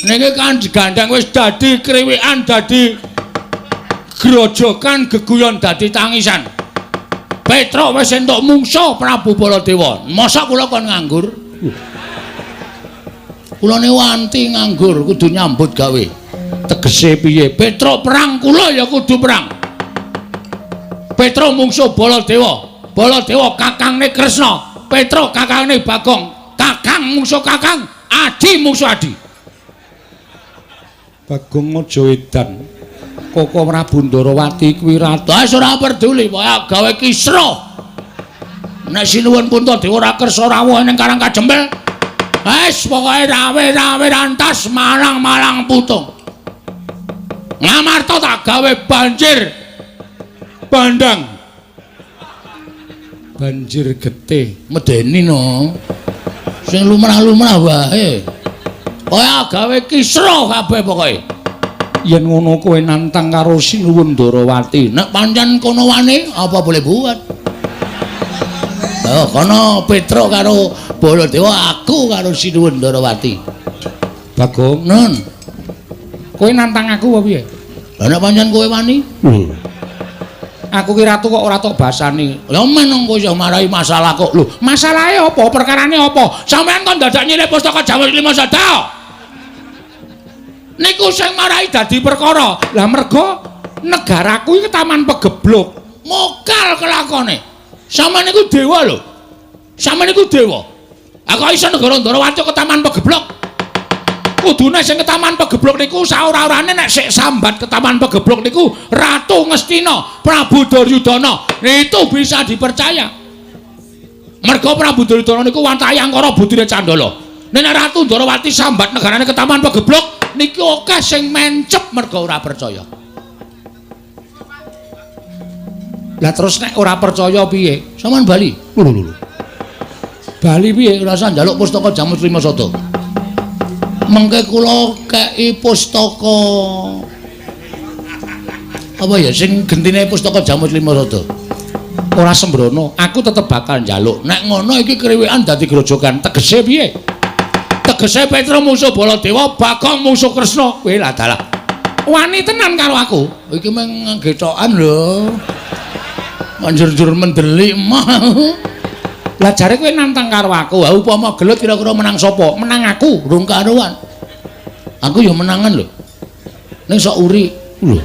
[SPEAKER 2] Niki kan digandang wis dadi kriwikan, dadi grojokan, geguyon dadi tangisan. Petruk wis entuk mungsuh Prabu Baladewa. Mosok kula kon nganggur? Kula ne wanti nganggur, kudu nyambut gawe. Tegese piye? Petruk perang kula ya kudu perang. Petruk mungsuh Baladewa. Baladewa kakangne Kresna. Petruk kakangne Bagong. Kakang mungsuh kakang, adi mungsuh adi. Bagong aja edan. Koko Prabu Ndarawati kuwi ratu. Wis ora peduli, pokoke gawe kisra. Nek sinuwun Puntadewa ora kersa rawuh ning Karang Kajembel. Wis pokoke rawe-rawe rantas malang-malang putung. Ngamarta tak gawe banjir bandang. Banjir getih, medeni no. Sing lumrah-lumrah wae. Kaya gawe kisra kabeh pokoke. Yen ngono kowe nantang karo Sinuwun Ndarawati, nek pancen kono wani apa boleh buat. Oh, kono Petruk karo Baladewa, aku karo Sinuwun Ndarawati. Bagong, Nun. Kowe nantang aku apa piye? Lah nek pancen kowe wani? Aku ki ratu kok ora tok basani. Lah meneng kowe iso marahi masalah kok. Lho, masalahe apa? Perkarane apa? Sampeyan kok dadak nyilih pustaka Jamus Lima Sada. Niku sing marahi dadi perkara. Lah mergo negaraku iki taman pegeblok. Mokal kelakone. Sampeyan niku dewa lho. Sampeyan niku dewa. Aku iso negara Ndarawati ke taman pegeblok. Kudune sing ke taman pegeblok niku saora-orane nek sik sambat ke taman pegeblok niku Ratu Ngastina, Prabu Duryudana. Itu bisa dipercaya. Mergo Prabu Duryudana niku wantahi angkara budine Candala. Nek Ratu Ndarawati sambat negarane ke taman pegeblok niki akeh sing mencep mergo ora percaya. Lah terus nek ora percaya piye? Sampeyan bali. Lho. Bali piye? Ora usah njaluk pustaka Jamus Lima Sada. Mengke kula kei pustaka apa ya sing gentine pustaka Jamus Lima Sada. Ora sembrono, aku tetep bakal njaluk. Nek ngono iki kriwekan dadi grojogan. Tegese piye? Tegese Petra musuh Baladewa, Bagong musuh Kresna. Kowe lah dalah. Wani tenan karo aku. Iki meng nggethokan lho. Manjur-jur mendelik mah. Lah jare kowe nantang karo aku, ha upama gelut kira-kira menang sapa? Menang aku, rung karuan. Aku ya menangan lho. Ning sok uri. Lho.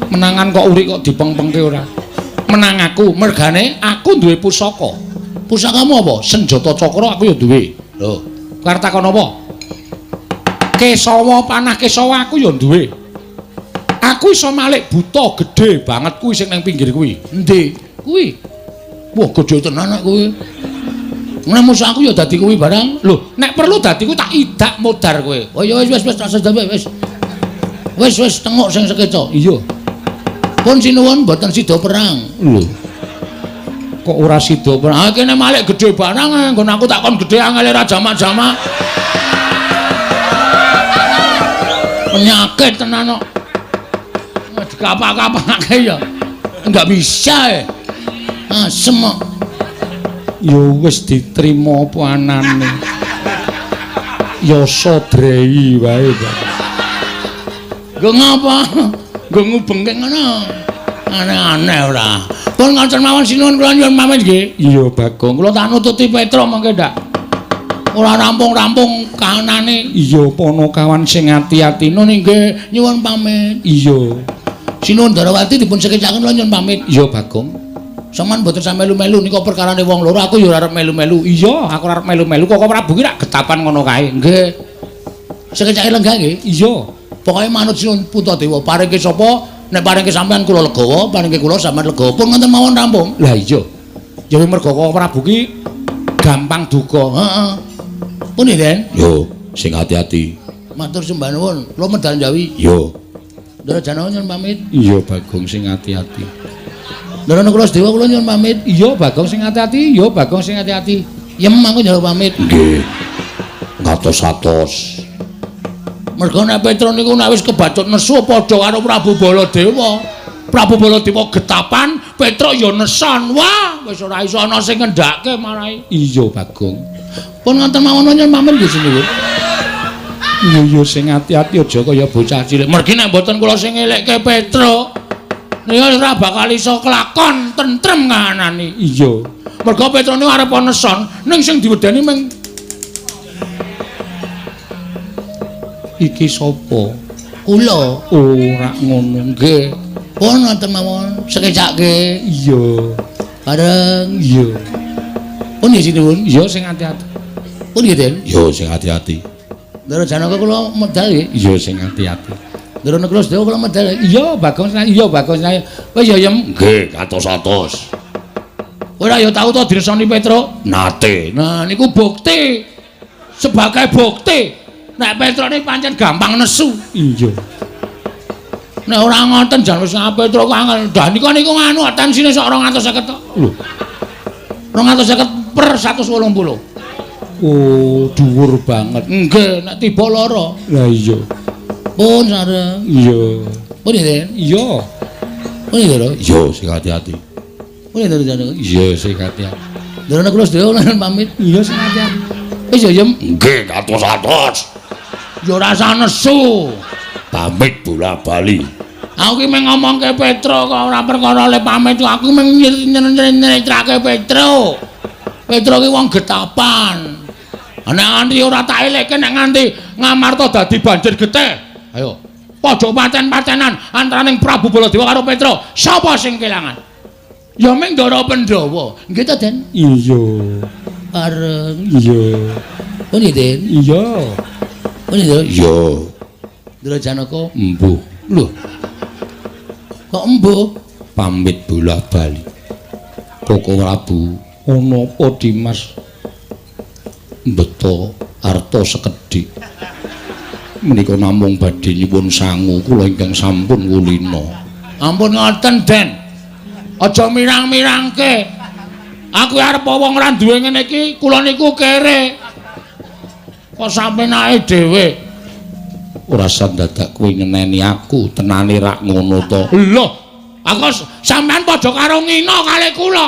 [SPEAKER 2] Menangan kok uri kok dipeng-pengke ora. Menang aku, mergane aku duwe pusaka. Pusakamu apa? Senjata cakra aku ya duwe. Lho, kowe arep takon apa? Kesawa panah kesawa aku ya duwe. Aku iso malik buta gedhe banget kuwi sing nang pinggir kuwi. Endi? Kuwi. Wah, gedhe tenan nek kuwi. Nek musuh aku ya dadi kuwi barang. Lho, nek perlu dadi kuwi tak idak modar kowe. Oh ya wis tak sedawe wis. Wis tengok sing sekeca. Iya. Pun sinuwun mboten sida perang. Lho. Kok ora sida perang? Ah kene malik gedhe barang nggon aku tak kon gedhe angel ra jamak-jamak. Penyakit tenan kok. Dikapak-kapake ya. Enggak bisa. Asem kok. Ya wis diterima apa anane. Ya sodrei wae. Nggo ngapa? Nggo ngubengke ngono. Aneh-aneh ora. Pun ngoten mawon sinuwun kula nyuwun pamit nggih. Iya Bagong, kula tak nututi Petra mangke ndak. Ora rampung-rampung kahanane. Iya Panakawan sing ati-atino nggih nyuwun pamit. Iya. Sinuwun Ndarawati dipun sekecaken kula nyuwun pamit. Iya Bagong. Sampeyan mboten sampe melu-melu nika perkarane wong loro, aku ya ora arep melu-melu. Iya, aku ora arep melu-melu. Kok Prabu ki rak getapan ngono kae. Nggih. Sekecake lenggah nggih. Iya. Pokoke manut Sinuwun Puntadewa, paringke sapa? Nek paringke sampeyan kula legawa, paringke kula sampeyan legawa. Pun ngoten mawon rampung. Lah iya. Ya mergo kok Prabu ki gampang duka. Heeh. Pun Den? Yo, sing ati-ati. Matur sembah nuwun. Kula medal Jawi. Yo. Ndara Janawa nyuwun pamit. Iya, Bagong sing ati-ati. Ndara Kula Sedewa kula nyuwun pamit. Iya, Bagong sing ati-ati. Iya, Bagong sing ati-ati. Yem aku njaluk pamit. Nggih. Ngatos-atos. Mergo nek Petra niku nek wis kebacut nesu padha karo Prabu Baladewa. Prabu Baladewa getapan, Petra ya nesan. Wah, wis ora iso ana sing ngendhake marahi. Iya, Bagong. Pun ngoten mawon nyuwun pamit nggih sinuwun. Iya sing ati-ati aja kaya bocah cilik. Mergi nek mboten kula sing ngelekke Petra, nika ora bakal iso kelakon tentrem kahanane. Iya. Mergo Petra niku arep neson, ning sing diwedani meng iki sapa? Kula. Ora ngono nggih. Pun ngoten mawon sekecake. Iya. Bareng iya. Pun ya sinuwun. Iya sing ati-ati. Pun ya Den? Iya sing ati-ati. Ndara Janaka kula medal nggih. Iya sing ati-ati. Ndara Kula Sedewa kula medal. Iya Bagong saya. Iya Bagong saya. Wis ya Yem. Nggih, atos-atos. Ora ya tau to diresoni Petra? Nate. Nah niku bukti. Sebagai bukti. Nek Petra ini pancen gampang nesu. Iya. Nek ora ngoten jan wis Petro kok angel. Dani kok niku nganu tensine sok 250 tok. Lho. 250 per 180. Oh, dhuwur banget. Nggih, nek tiba lara. Lah iya. Pun sareng. Iya. Pun Den? Iya. Pun lho. Iya, sing hati-hati. Pun lho jenenge. Iya, sing hati-hati. Ndono kula sedaya lan pamit. Iya, sing hati-hati. Wis ya, Yem. Nggih, katos-katos. Ya ora usah nesu. Pamit bola bali. Aku ki meng ngomongke Petro kok ora perkara le pamit aku meng nyeritrake Petro. Petro ki wong getapan. Nek nganti ora tak elekke nek nganti Ngamarta dadi banjir getih. Ayo, pojok paten-patenan antaraning Prabu Baladewa karo Petro, sapa sing kelangan? Ya ming Ndara Pandhawa. Nggih ta, Den? Iya. Bareng. Iya. Oh, nggih, Den? Iya. Oh, nggih, iya. Ndara Janaka, embuh. Lho. Kok embuh? Pamit bola bali. Koko Prabu, ana apa Dimas? Beto arta sekedhik menika namung badhe nyuwun sangu kula ingkang sampun kulina. Ampun ngoten, Den. Aja mirang-mirangke. Aku arep wong ora duwe ngene iki, kula niku kere. Kok sampenake dhewe. Ora sandadak kowe ngeneni aku, tenane rak ngono to. Lho, aku sampean padha karo ngina kalih kula.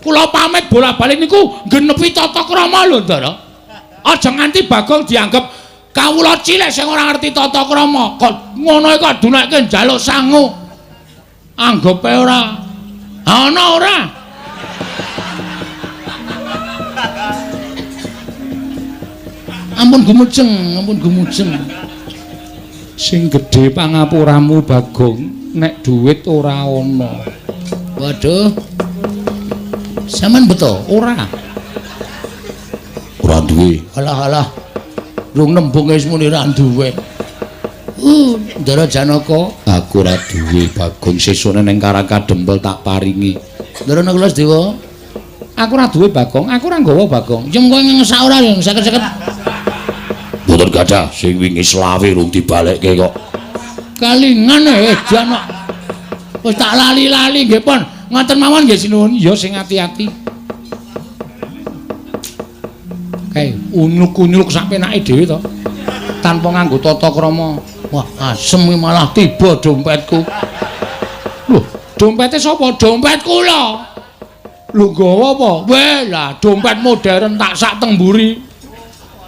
[SPEAKER 2] Kula pamit bola-bali niku genepi tata krama lho, Ndara. Aja nganti Bagong dianggep kawula cilik sing ora ngerti tata krama. Kok ngono kok dunekke njaluk sangu. Anggepe ora. Ana ora? Ampun gumujeng, ampun gumujeng. Sing gedhe pangapuramu Bagong, nek dhuwit ora ana. Waduh. Sampeyan beto ora? Ora duwe. Alah-alah. Rung nembung wis muni ora duwe. Ndara Janaka, aku ora duwe Bagong sesone ning Karakadempel tak paringi. Ndara Nakuladewa, aku ora duwe Bagong, aku ora nggawa Bagong. Jem kowe ngesak ora ya 50-50. Mboten gadah, sing wingi selawe rung dibalekke kok. Kalingan edan kok. Wis tak lali-lali nggih pun. Ngoten mawon nggih sinuwun. Ya sing ati-ati. Kae unyuk-unyuk sak penake dhewe to. Tanpa nganggo tata krama. Wah, asem malah tiba dompetku. Lho, dompete sapa? Dompet kula. Lho nggawa apa? Weh, lah dompet modern tak sak temburi.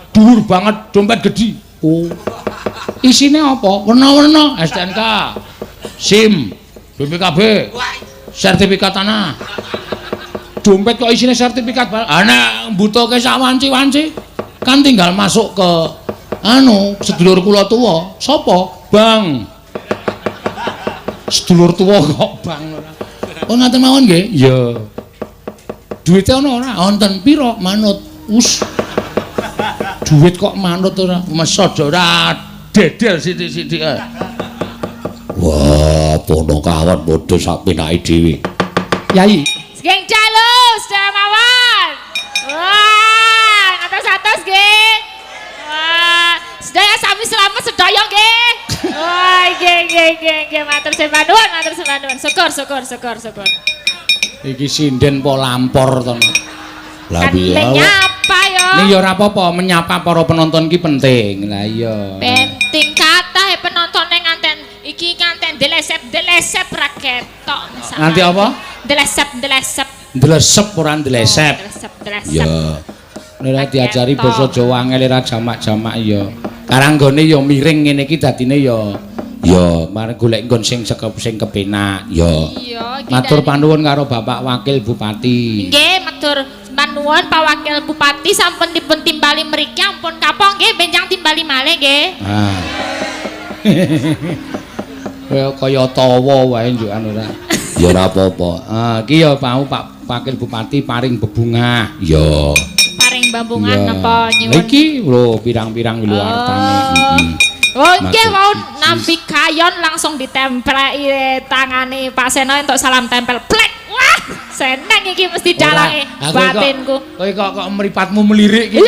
[SPEAKER 2] Dhuwur banget, dompet gedhi. Oh. Isine apa? Werna-werna, STNK, SIM, BPKB, sertifikat tanah. Dompet kok isine sertifikat. Nek mbutuhke sak wanci-wanci kan tinggal masuk ke sedulur kula tuwa. Sapa? Bang. Sedulur tuwa kok Bang ora. Oh ngaten mawon nggih? Iya. Duwite ana ora? Wonten pira manut? Duit kok manut ora? Mesodo ora dedel sithik-sithik. Wah, pono kawan padha sak penake dhewe. Yai.
[SPEAKER 4] Geng dalu, sedaya mawon. Wah, atas-atas nggih. Wah, sedaya sami selamat sedaya nggih. Wah, nggih, matur sembah nuwun. Syukur.
[SPEAKER 2] Iki sinden po lampor to. Lah piye?
[SPEAKER 4] Menyapa yo.
[SPEAKER 2] Ning ya ora apa-apa, menyapa para penonton ki penting. Lah iya.
[SPEAKER 4] Penting kathah penonton ning nganten iki nganten delesep ra ketok.
[SPEAKER 2] Nanti apa?
[SPEAKER 4] Delesep.
[SPEAKER 2] Ndelesep ora ndelesep.
[SPEAKER 4] Delesep.
[SPEAKER 2] Ya. Nek diajari basa Jawa angel ora jamak-jamak ya. Karanggone ya miring ngene iki dadine ya mari golek nggon sing kepenak ya.
[SPEAKER 4] Iya,
[SPEAKER 2] matur panuwun karo Bapak Wakil Bupati.
[SPEAKER 4] Nggih, matur panuwun Pak Wakil Bupati sampun dipun timbali mriki ampun kapok nggih benjang timbali malih nggih.
[SPEAKER 2] Kaya tawa wae njukan ora. Ya ora apa-apa. Iki ya Pak Wakil Bupati paring bebungah. Ya.
[SPEAKER 4] Paring bambungan napa nyuwun.
[SPEAKER 2] Iki lho pirang-pirang lho artane.
[SPEAKER 4] Oh, nggih mau nampi kayon langsung ditempelki tangane Pak Seno untuk salam tempel. Plek. Wah, seneng iki mesti dalange batinku.
[SPEAKER 2] Kowe kok mripatmu melirik iki.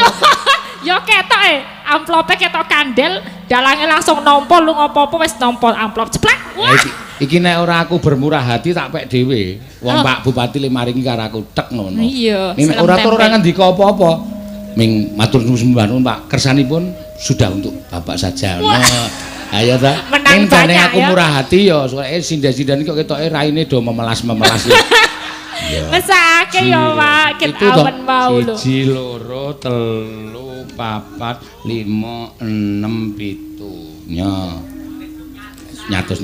[SPEAKER 4] Ya ketok amplope ketok kandel dalange langsung nampa lu ngopo-opo wis nampa amplop ceplak. Wah.
[SPEAKER 2] Iki nek ora aku bermurah hati tak pek dhewe. Wong Pak Bupati le maringi karo aku tek ngono.
[SPEAKER 4] Iya.
[SPEAKER 2] Nek ora tur ora ngendika apa-apa. Ming matur nuwun Pak, kersanipun sudah untuk Bapak saja. Nah, ayo ta.
[SPEAKER 4] Menang banyak
[SPEAKER 2] aku
[SPEAKER 4] ya.
[SPEAKER 2] murah hati ya, soalnya sindan-sindan kok ketoke raine do memelas-memelas. Ya.
[SPEAKER 4] Mesake ya, Pak. Ket awen mau lho.
[SPEAKER 2] 1 2 3 4 5 6 7 nya. Nyatus.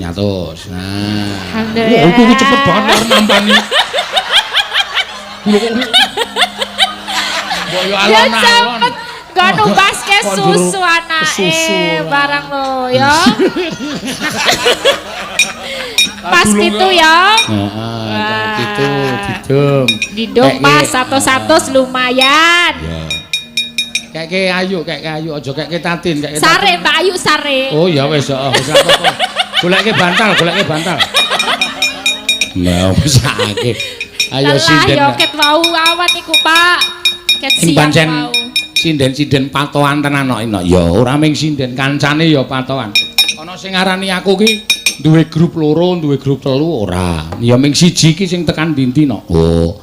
[SPEAKER 2] Nah.
[SPEAKER 4] Alhamdulillah.
[SPEAKER 2] Itu cepet banget lho nampani. Boyo
[SPEAKER 4] Ya
[SPEAKER 2] alon-alon.
[SPEAKER 4] cepet. Gak numbas ke susu anake barang lo ya. Pas gitu ya.
[SPEAKER 2] Heeh, gitu didum.
[SPEAKER 4] Didum pas 100 lumayan.
[SPEAKER 2] Ya. Kayak ayu aja kayak tatin, kayak
[SPEAKER 4] Sare Mbak Ayu sare.
[SPEAKER 2] Oh ya wis wis apa-apa. Goleke bantal. Nah, wis akeh. Ayo sinden.
[SPEAKER 4] Lah ya ket wau awan iku, Pak. Ket
[SPEAKER 2] Sing
[SPEAKER 4] siang
[SPEAKER 2] pancen
[SPEAKER 4] wau.
[SPEAKER 2] sinden patoan tenan kok ino. Ya ora ming sinden, kancane ya patoan. Ana sing ngarani aku ki duwe grup loro, duwe grup telu ora. Ya ming siji ki sing tekan dinti no. Oh.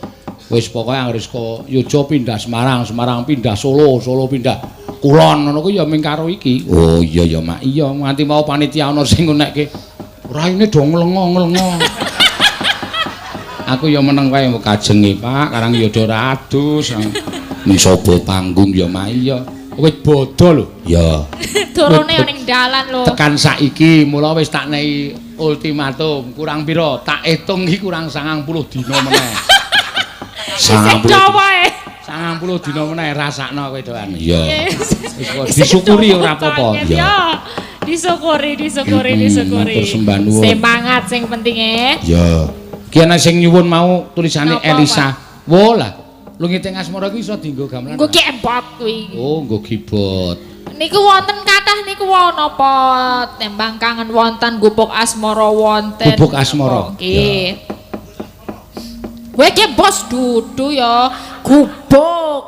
[SPEAKER 2] Wis pokoke anggere saka Yojo pindah Semarang, Semarang pindah Solo, Solo pindah Kulon ngono ku ya ming karo iki. Oh iya ya Mak, iya nganti mau panitia ana sing ngonekke. Raine do nglengo-nglengo. Aku ya meneng wae kajenge Pak, karang ya do adus. Ning sapa panggung ya Mak iya. Wit bodo lho. Ya.
[SPEAKER 4] Turune ning dalan lho.
[SPEAKER 2] Tekan saiki mula wis tak nehi ultimatum, kurang pira? Tak hitung iki kurang 90 dina meneh. 90 dina meneh rasakno kowe doan. Iya. Wis disyukuri ora apa-apa.
[SPEAKER 4] Ya. Disyukuri.
[SPEAKER 2] Matur sembah nuwun.
[SPEAKER 4] Semangat sing pentinge.
[SPEAKER 2] Ya. Ki ana sing nyuwun mau tulisane
[SPEAKER 4] Napa,
[SPEAKER 2] Elisa. Wo lah. Lu ngiting asmara kuwi iso dienggo gamelan.
[SPEAKER 4] Nggo kebot kuwi.
[SPEAKER 2] Oh, nggo keyboard.
[SPEAKER 4] Niku wonten kathah niku napa tembang kangen wonten gubuk asmara wonten.
[SPEAKER 2] Gubuk asmara.
[SPEAKER 4] Nggih. Kowe ki bos dudu ya gubuk.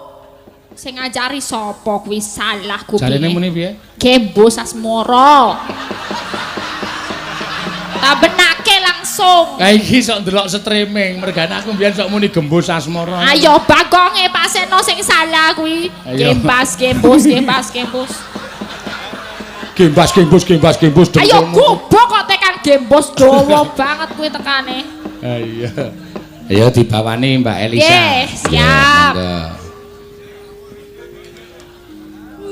[SPEAKER 4] Sing ngajari sapa kuwi salah kupinge.
[SPEAKER 2] Jarene muni piye?
[SPEAKER 4] Ki bos asmara. Tak benake langsung.
[SPEAKER 2] Lah iki sok ndelok streaming, mergane aku mbiyen sok muni gembus asmara.
[SPEAKER 4] Ayo bagonge Pak Seno sing salah kuwi. Gembas.
[SPEAKER 2] Gembus
[SPEAKER 4] Ayo gubuk kok tekan gembos dawa banget kuwi tekane.
[SPEAKER 2] Ha iya. Ayo dibawani Mbak Elisa.
[SPEAKER 4] Nggih, siap.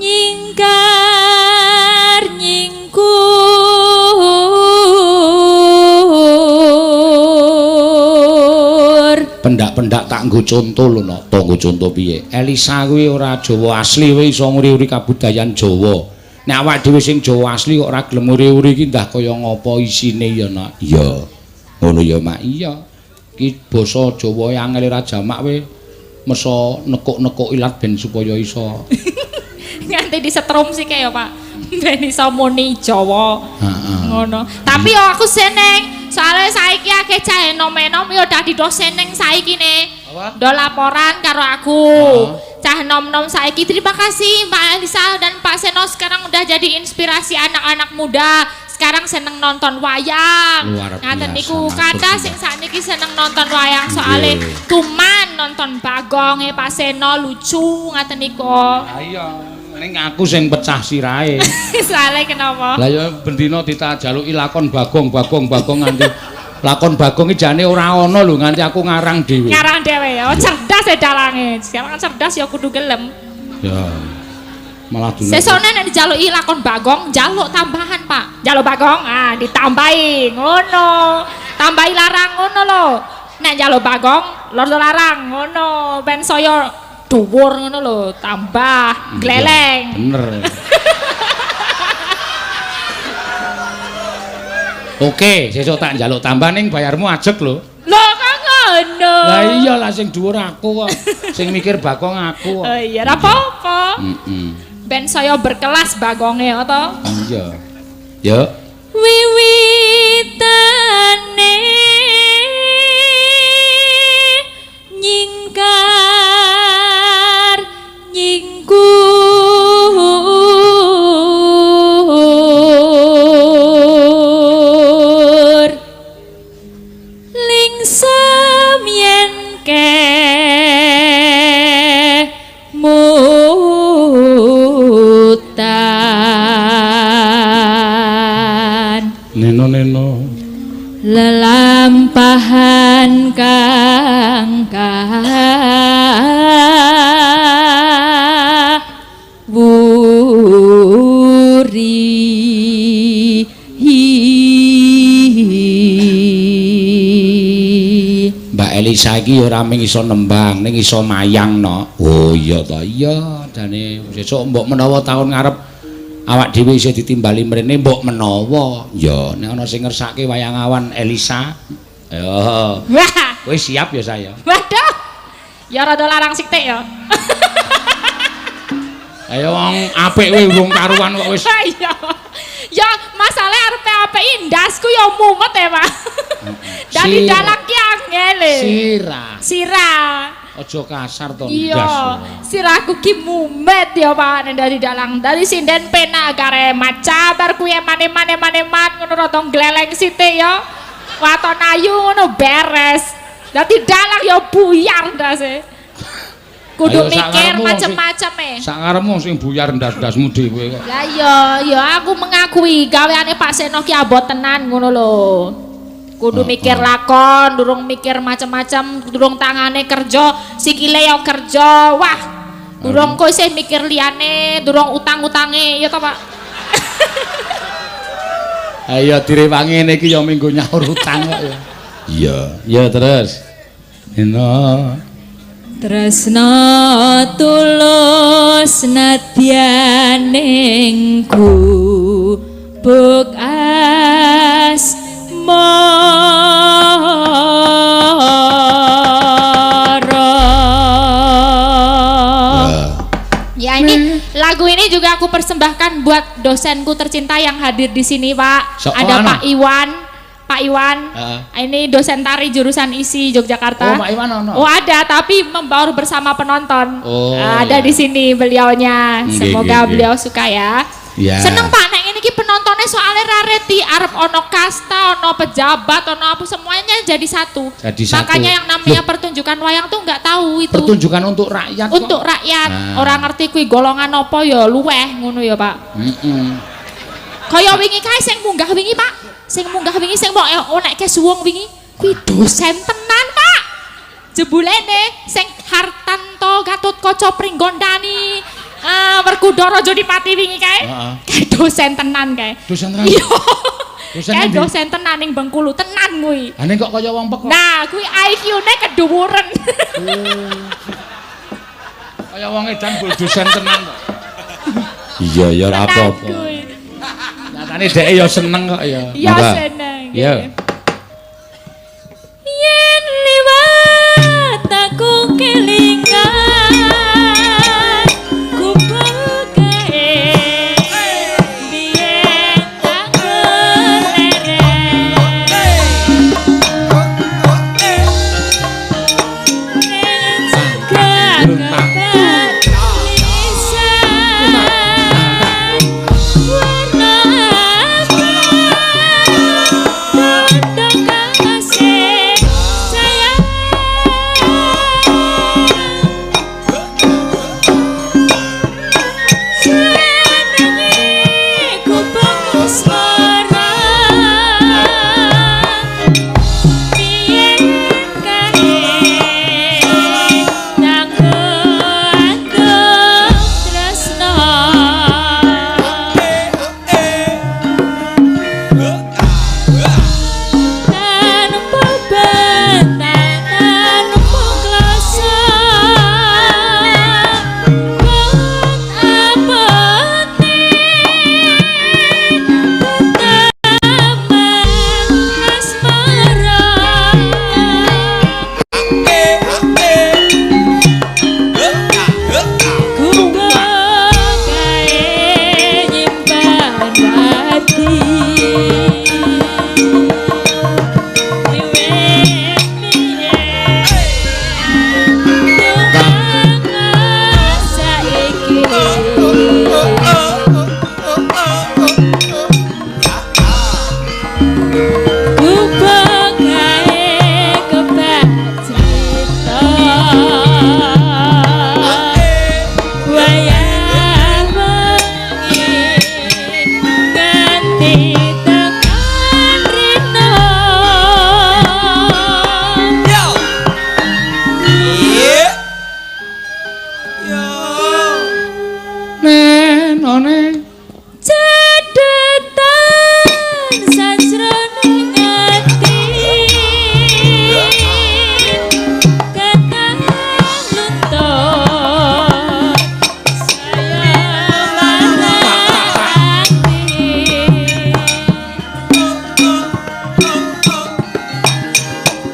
[SPEAKER 4] Nyingkar nyingkur.
[SPEAKER 2] Pendak-pendak tak nggo conto lho no, to nggo conto piye. Elisa kuwi ora Jawa asli wae iso nguri-uri kabudayan Jawa. Nek awak dhewe sing Jawa asli kok ora gelem nguri-uri iki ndah kaya ngapa isine ya nak. Iya. Ngono ya Mak, iya. Ki basa Jawa angel ra jamak we mesa nekuk-nekuk ilat ben supaya iso.
[SPEAKER 4] Nganti disetrum sih ya Pak. Ben iso muni Jawa.
[SPEAKER 2] Heeh.
[SPEAKER 4] Ngono. Tapi yo aku seneng. Soalnya saiki akeh cah enom-enom yo dadi dosen ning saiki ne.
[SPEAKER 2] Apa?
[SPEAKER 4] Do laporan karo aku. Cah nom-nom saiki terima kasih Mbak Elisa dan Pak Seno sekarang udah jadi inspirasi anak-anak muda. Sekarang seneng nonton wayang.
[SPEAKER 2] Luar
[SPEAKER 4] Ngaten
[SPEAKER 2] biasa,
[SPEAKER 4] niku
[SPEAKER 2] matur
[SPEAKER 4] kathah
[SPEAKER 2] suwun.
[SPEAKER 4] sing sakniki seneng nonton wayang soalnya tuman nonton Bagong Pak Seno lucu ngaten niku.
[SPEAKER 2] Iya, ning aku sing pecah sirahe.
[SPEAKER 4] Soalnya kenapa?
[SPEAKER 2] Lah ya bendina ditajaluki lakon bagong nganti lakon bagong iki jane ora ana lho nganti aku ngarang dhewe.
[SPEAKER 4] Ngarang dhewe ya. Oh, cerdas ya dalange. Sekarang cerdas ya kudu gelem.
[SPEAKER 2] Ya. Malah dunia.
[SPEAKER 4] Sesone nek dijaluki lakon Bagong, jaluk tambahan, Pak. Jaluk Bagong, ah ditambahi ngono. Tambahi larang ngono lho. Nek jaluk Bagong, lor larang ngono. Ben saya dhuwur ngono lho, tambah gleleng.
[SPEAKER 2] Bener. Oke, sesuk tak njaluk tambah ning bayarmu ajeg lho.
[SPEAKER 4] Lho kok ngono.
[SPEAKER 2] Lah iya lah sing dhuwur aku kok. Sing mikir Bagong aku kok.
[SPEAKER 4] Oh iya, ora apa-apa.
[SPEAKER 2] Heeh.
[SPEAKER 4] Ben saya berkelas Bagonge to.
[SPEAKER 2] Iya. Ya.
[SPEAKER 4] Wiwitane nyingkar nyingkur
[SPEAKER 2] neno
[SPEAKER 4] lelampahan kang wuri
[SPEAKER 2] Mbak Elisa iki ya ora mung iso nembang ning iso mayang no. Oh iya ta iya jane sesuk mbok menawa taun ngarep awak dhewe isih ditimbali mrene mbok menawa ya nek ana sing ngersake wayang awan Elisa ya
[SPEAKER 4] wah
[SPEAKER 2] kowe siap ya saya
[SPEAKER 4] waduh ya rada larang sithik ya
[SPEAKER 2] ayo wong apik kowe urung karuan kok wis
[SPEAKER 4] iya ya masalah arep-arep indasku ya mumet ya Pak dari dalam ki angel sirah
[SPEAKER 2] aja kasar to
[SPEAKER 4] iya sirahku ki mumet ya Pak nek dari dalang dari sinden penak kare macabar kuwi mane-mane ngono rada gleleng sithik ya waton ayu ngono beres dadi dalang ya buyar ndase kudu mikir macem-macem
[SPEAKER 2] sak karepmu sing buyar ndas-ndasmu dhewe kok
[SPEAKER 4] lah ya aku mengakui gaweane Pak Seno ki abot tenan ngono lho kudu mikir lakon, durung mikir macam-macam, durung tangane kerja, sikile yo kerja. Wah, durung kok isih mikir liyane, durung utang-utange, ya to, Pak.
[SPEAKER 2] Ayo direwangi ngene iki ya minggu nyaur utang kok ya. Iya, ya terus. Eno.
[SPEAKER 4] Tresno tulus nadyaning buk as ya ini lagu ini juga aku persembahkan buat dosenku tercinta yang hadir di sini Pak. Ada Pak Iwan. Ini dosen tari jurusan ISI Yogyakarta.
[SPEAKER 2] Oh, Pak Iwan ono.
[SPEAKER 4] Oh, ada tapi membaur bersama penonton. Ada di sini beliaunya. Semoga beliau suka ya.
[SPEAKER 2] Ya.
[SPEAKER 4] Seneng Pak nek ini ki penontonnya soalnya rareti arep ono kasta, ono pejabat, ono apa semuanya jadi satu. Makanya yang namanya pertunjukan wayang tuh nggak tahu itu.
[SPEAKER 2] Pertunjukan untuk rakyat.
[SPEAKER 4] Untuk rakyat. Orang ngerti kuwi golongan apa ya luweh ngono ya Pak. Kaya wingi kae sing munggah wingi Pak. Sing munggah wingi sing mbok onekke suwung wingi kuwi dosen tenan Pak. Jebulene sing Hartanto Gatotkaca Pringgondani Werkudara Jodipati wingi kae. Kae dosen tenan kae. Dosen tenan. Iya. Kae dosen tenan ning Bengkulu tenan kuwi.
[SPEAKER 2] Ha ning kok kaya wong pekok.
[SPEAKER 4] Nah, kuwi IQ-ne keduwuren.
[SPEAKER 2] Kaya wong edan bul dosen tenan kok. Iya ya ora apa-apa. Nyatane dhek ya seneng kok ya.
[SPEAKER 4] Ya seneng.
[SPEAKER 2] Iya.
[SPEAKER 4] Yen liwat aku kelingan
[SPEAKER 2] ngene
[SPEAKER 4] cedetan sajroning ati ketang luntur saya marani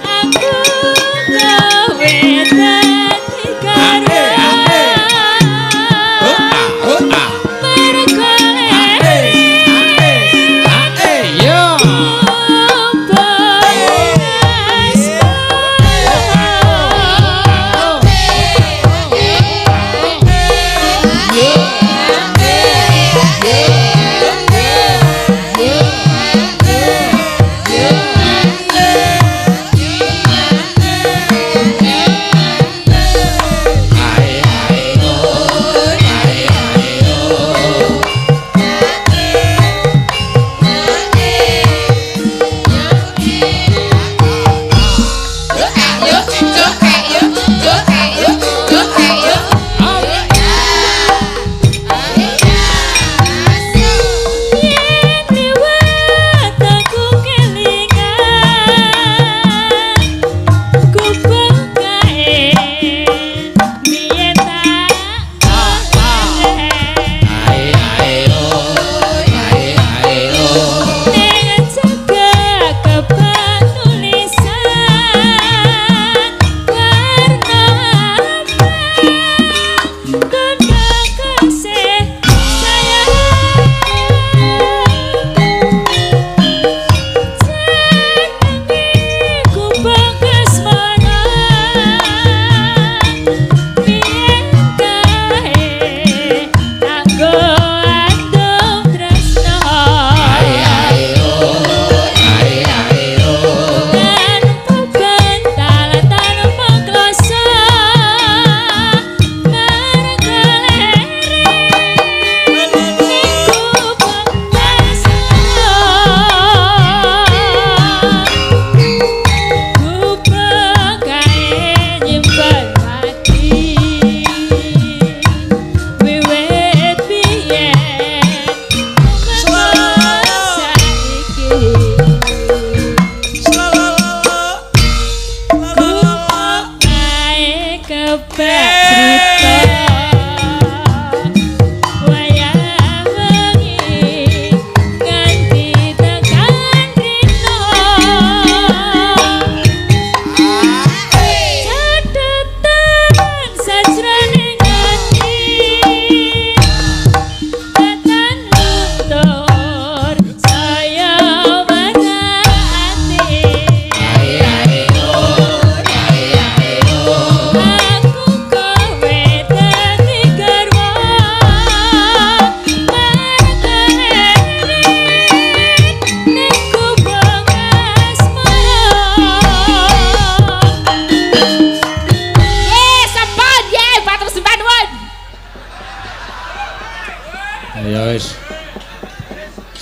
[SPEAKER 4] aku gawe dadi garwa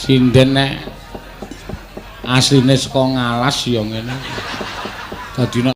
[SPEAKER 2] sinden nek asline saka ngalas ya ngene. Dadi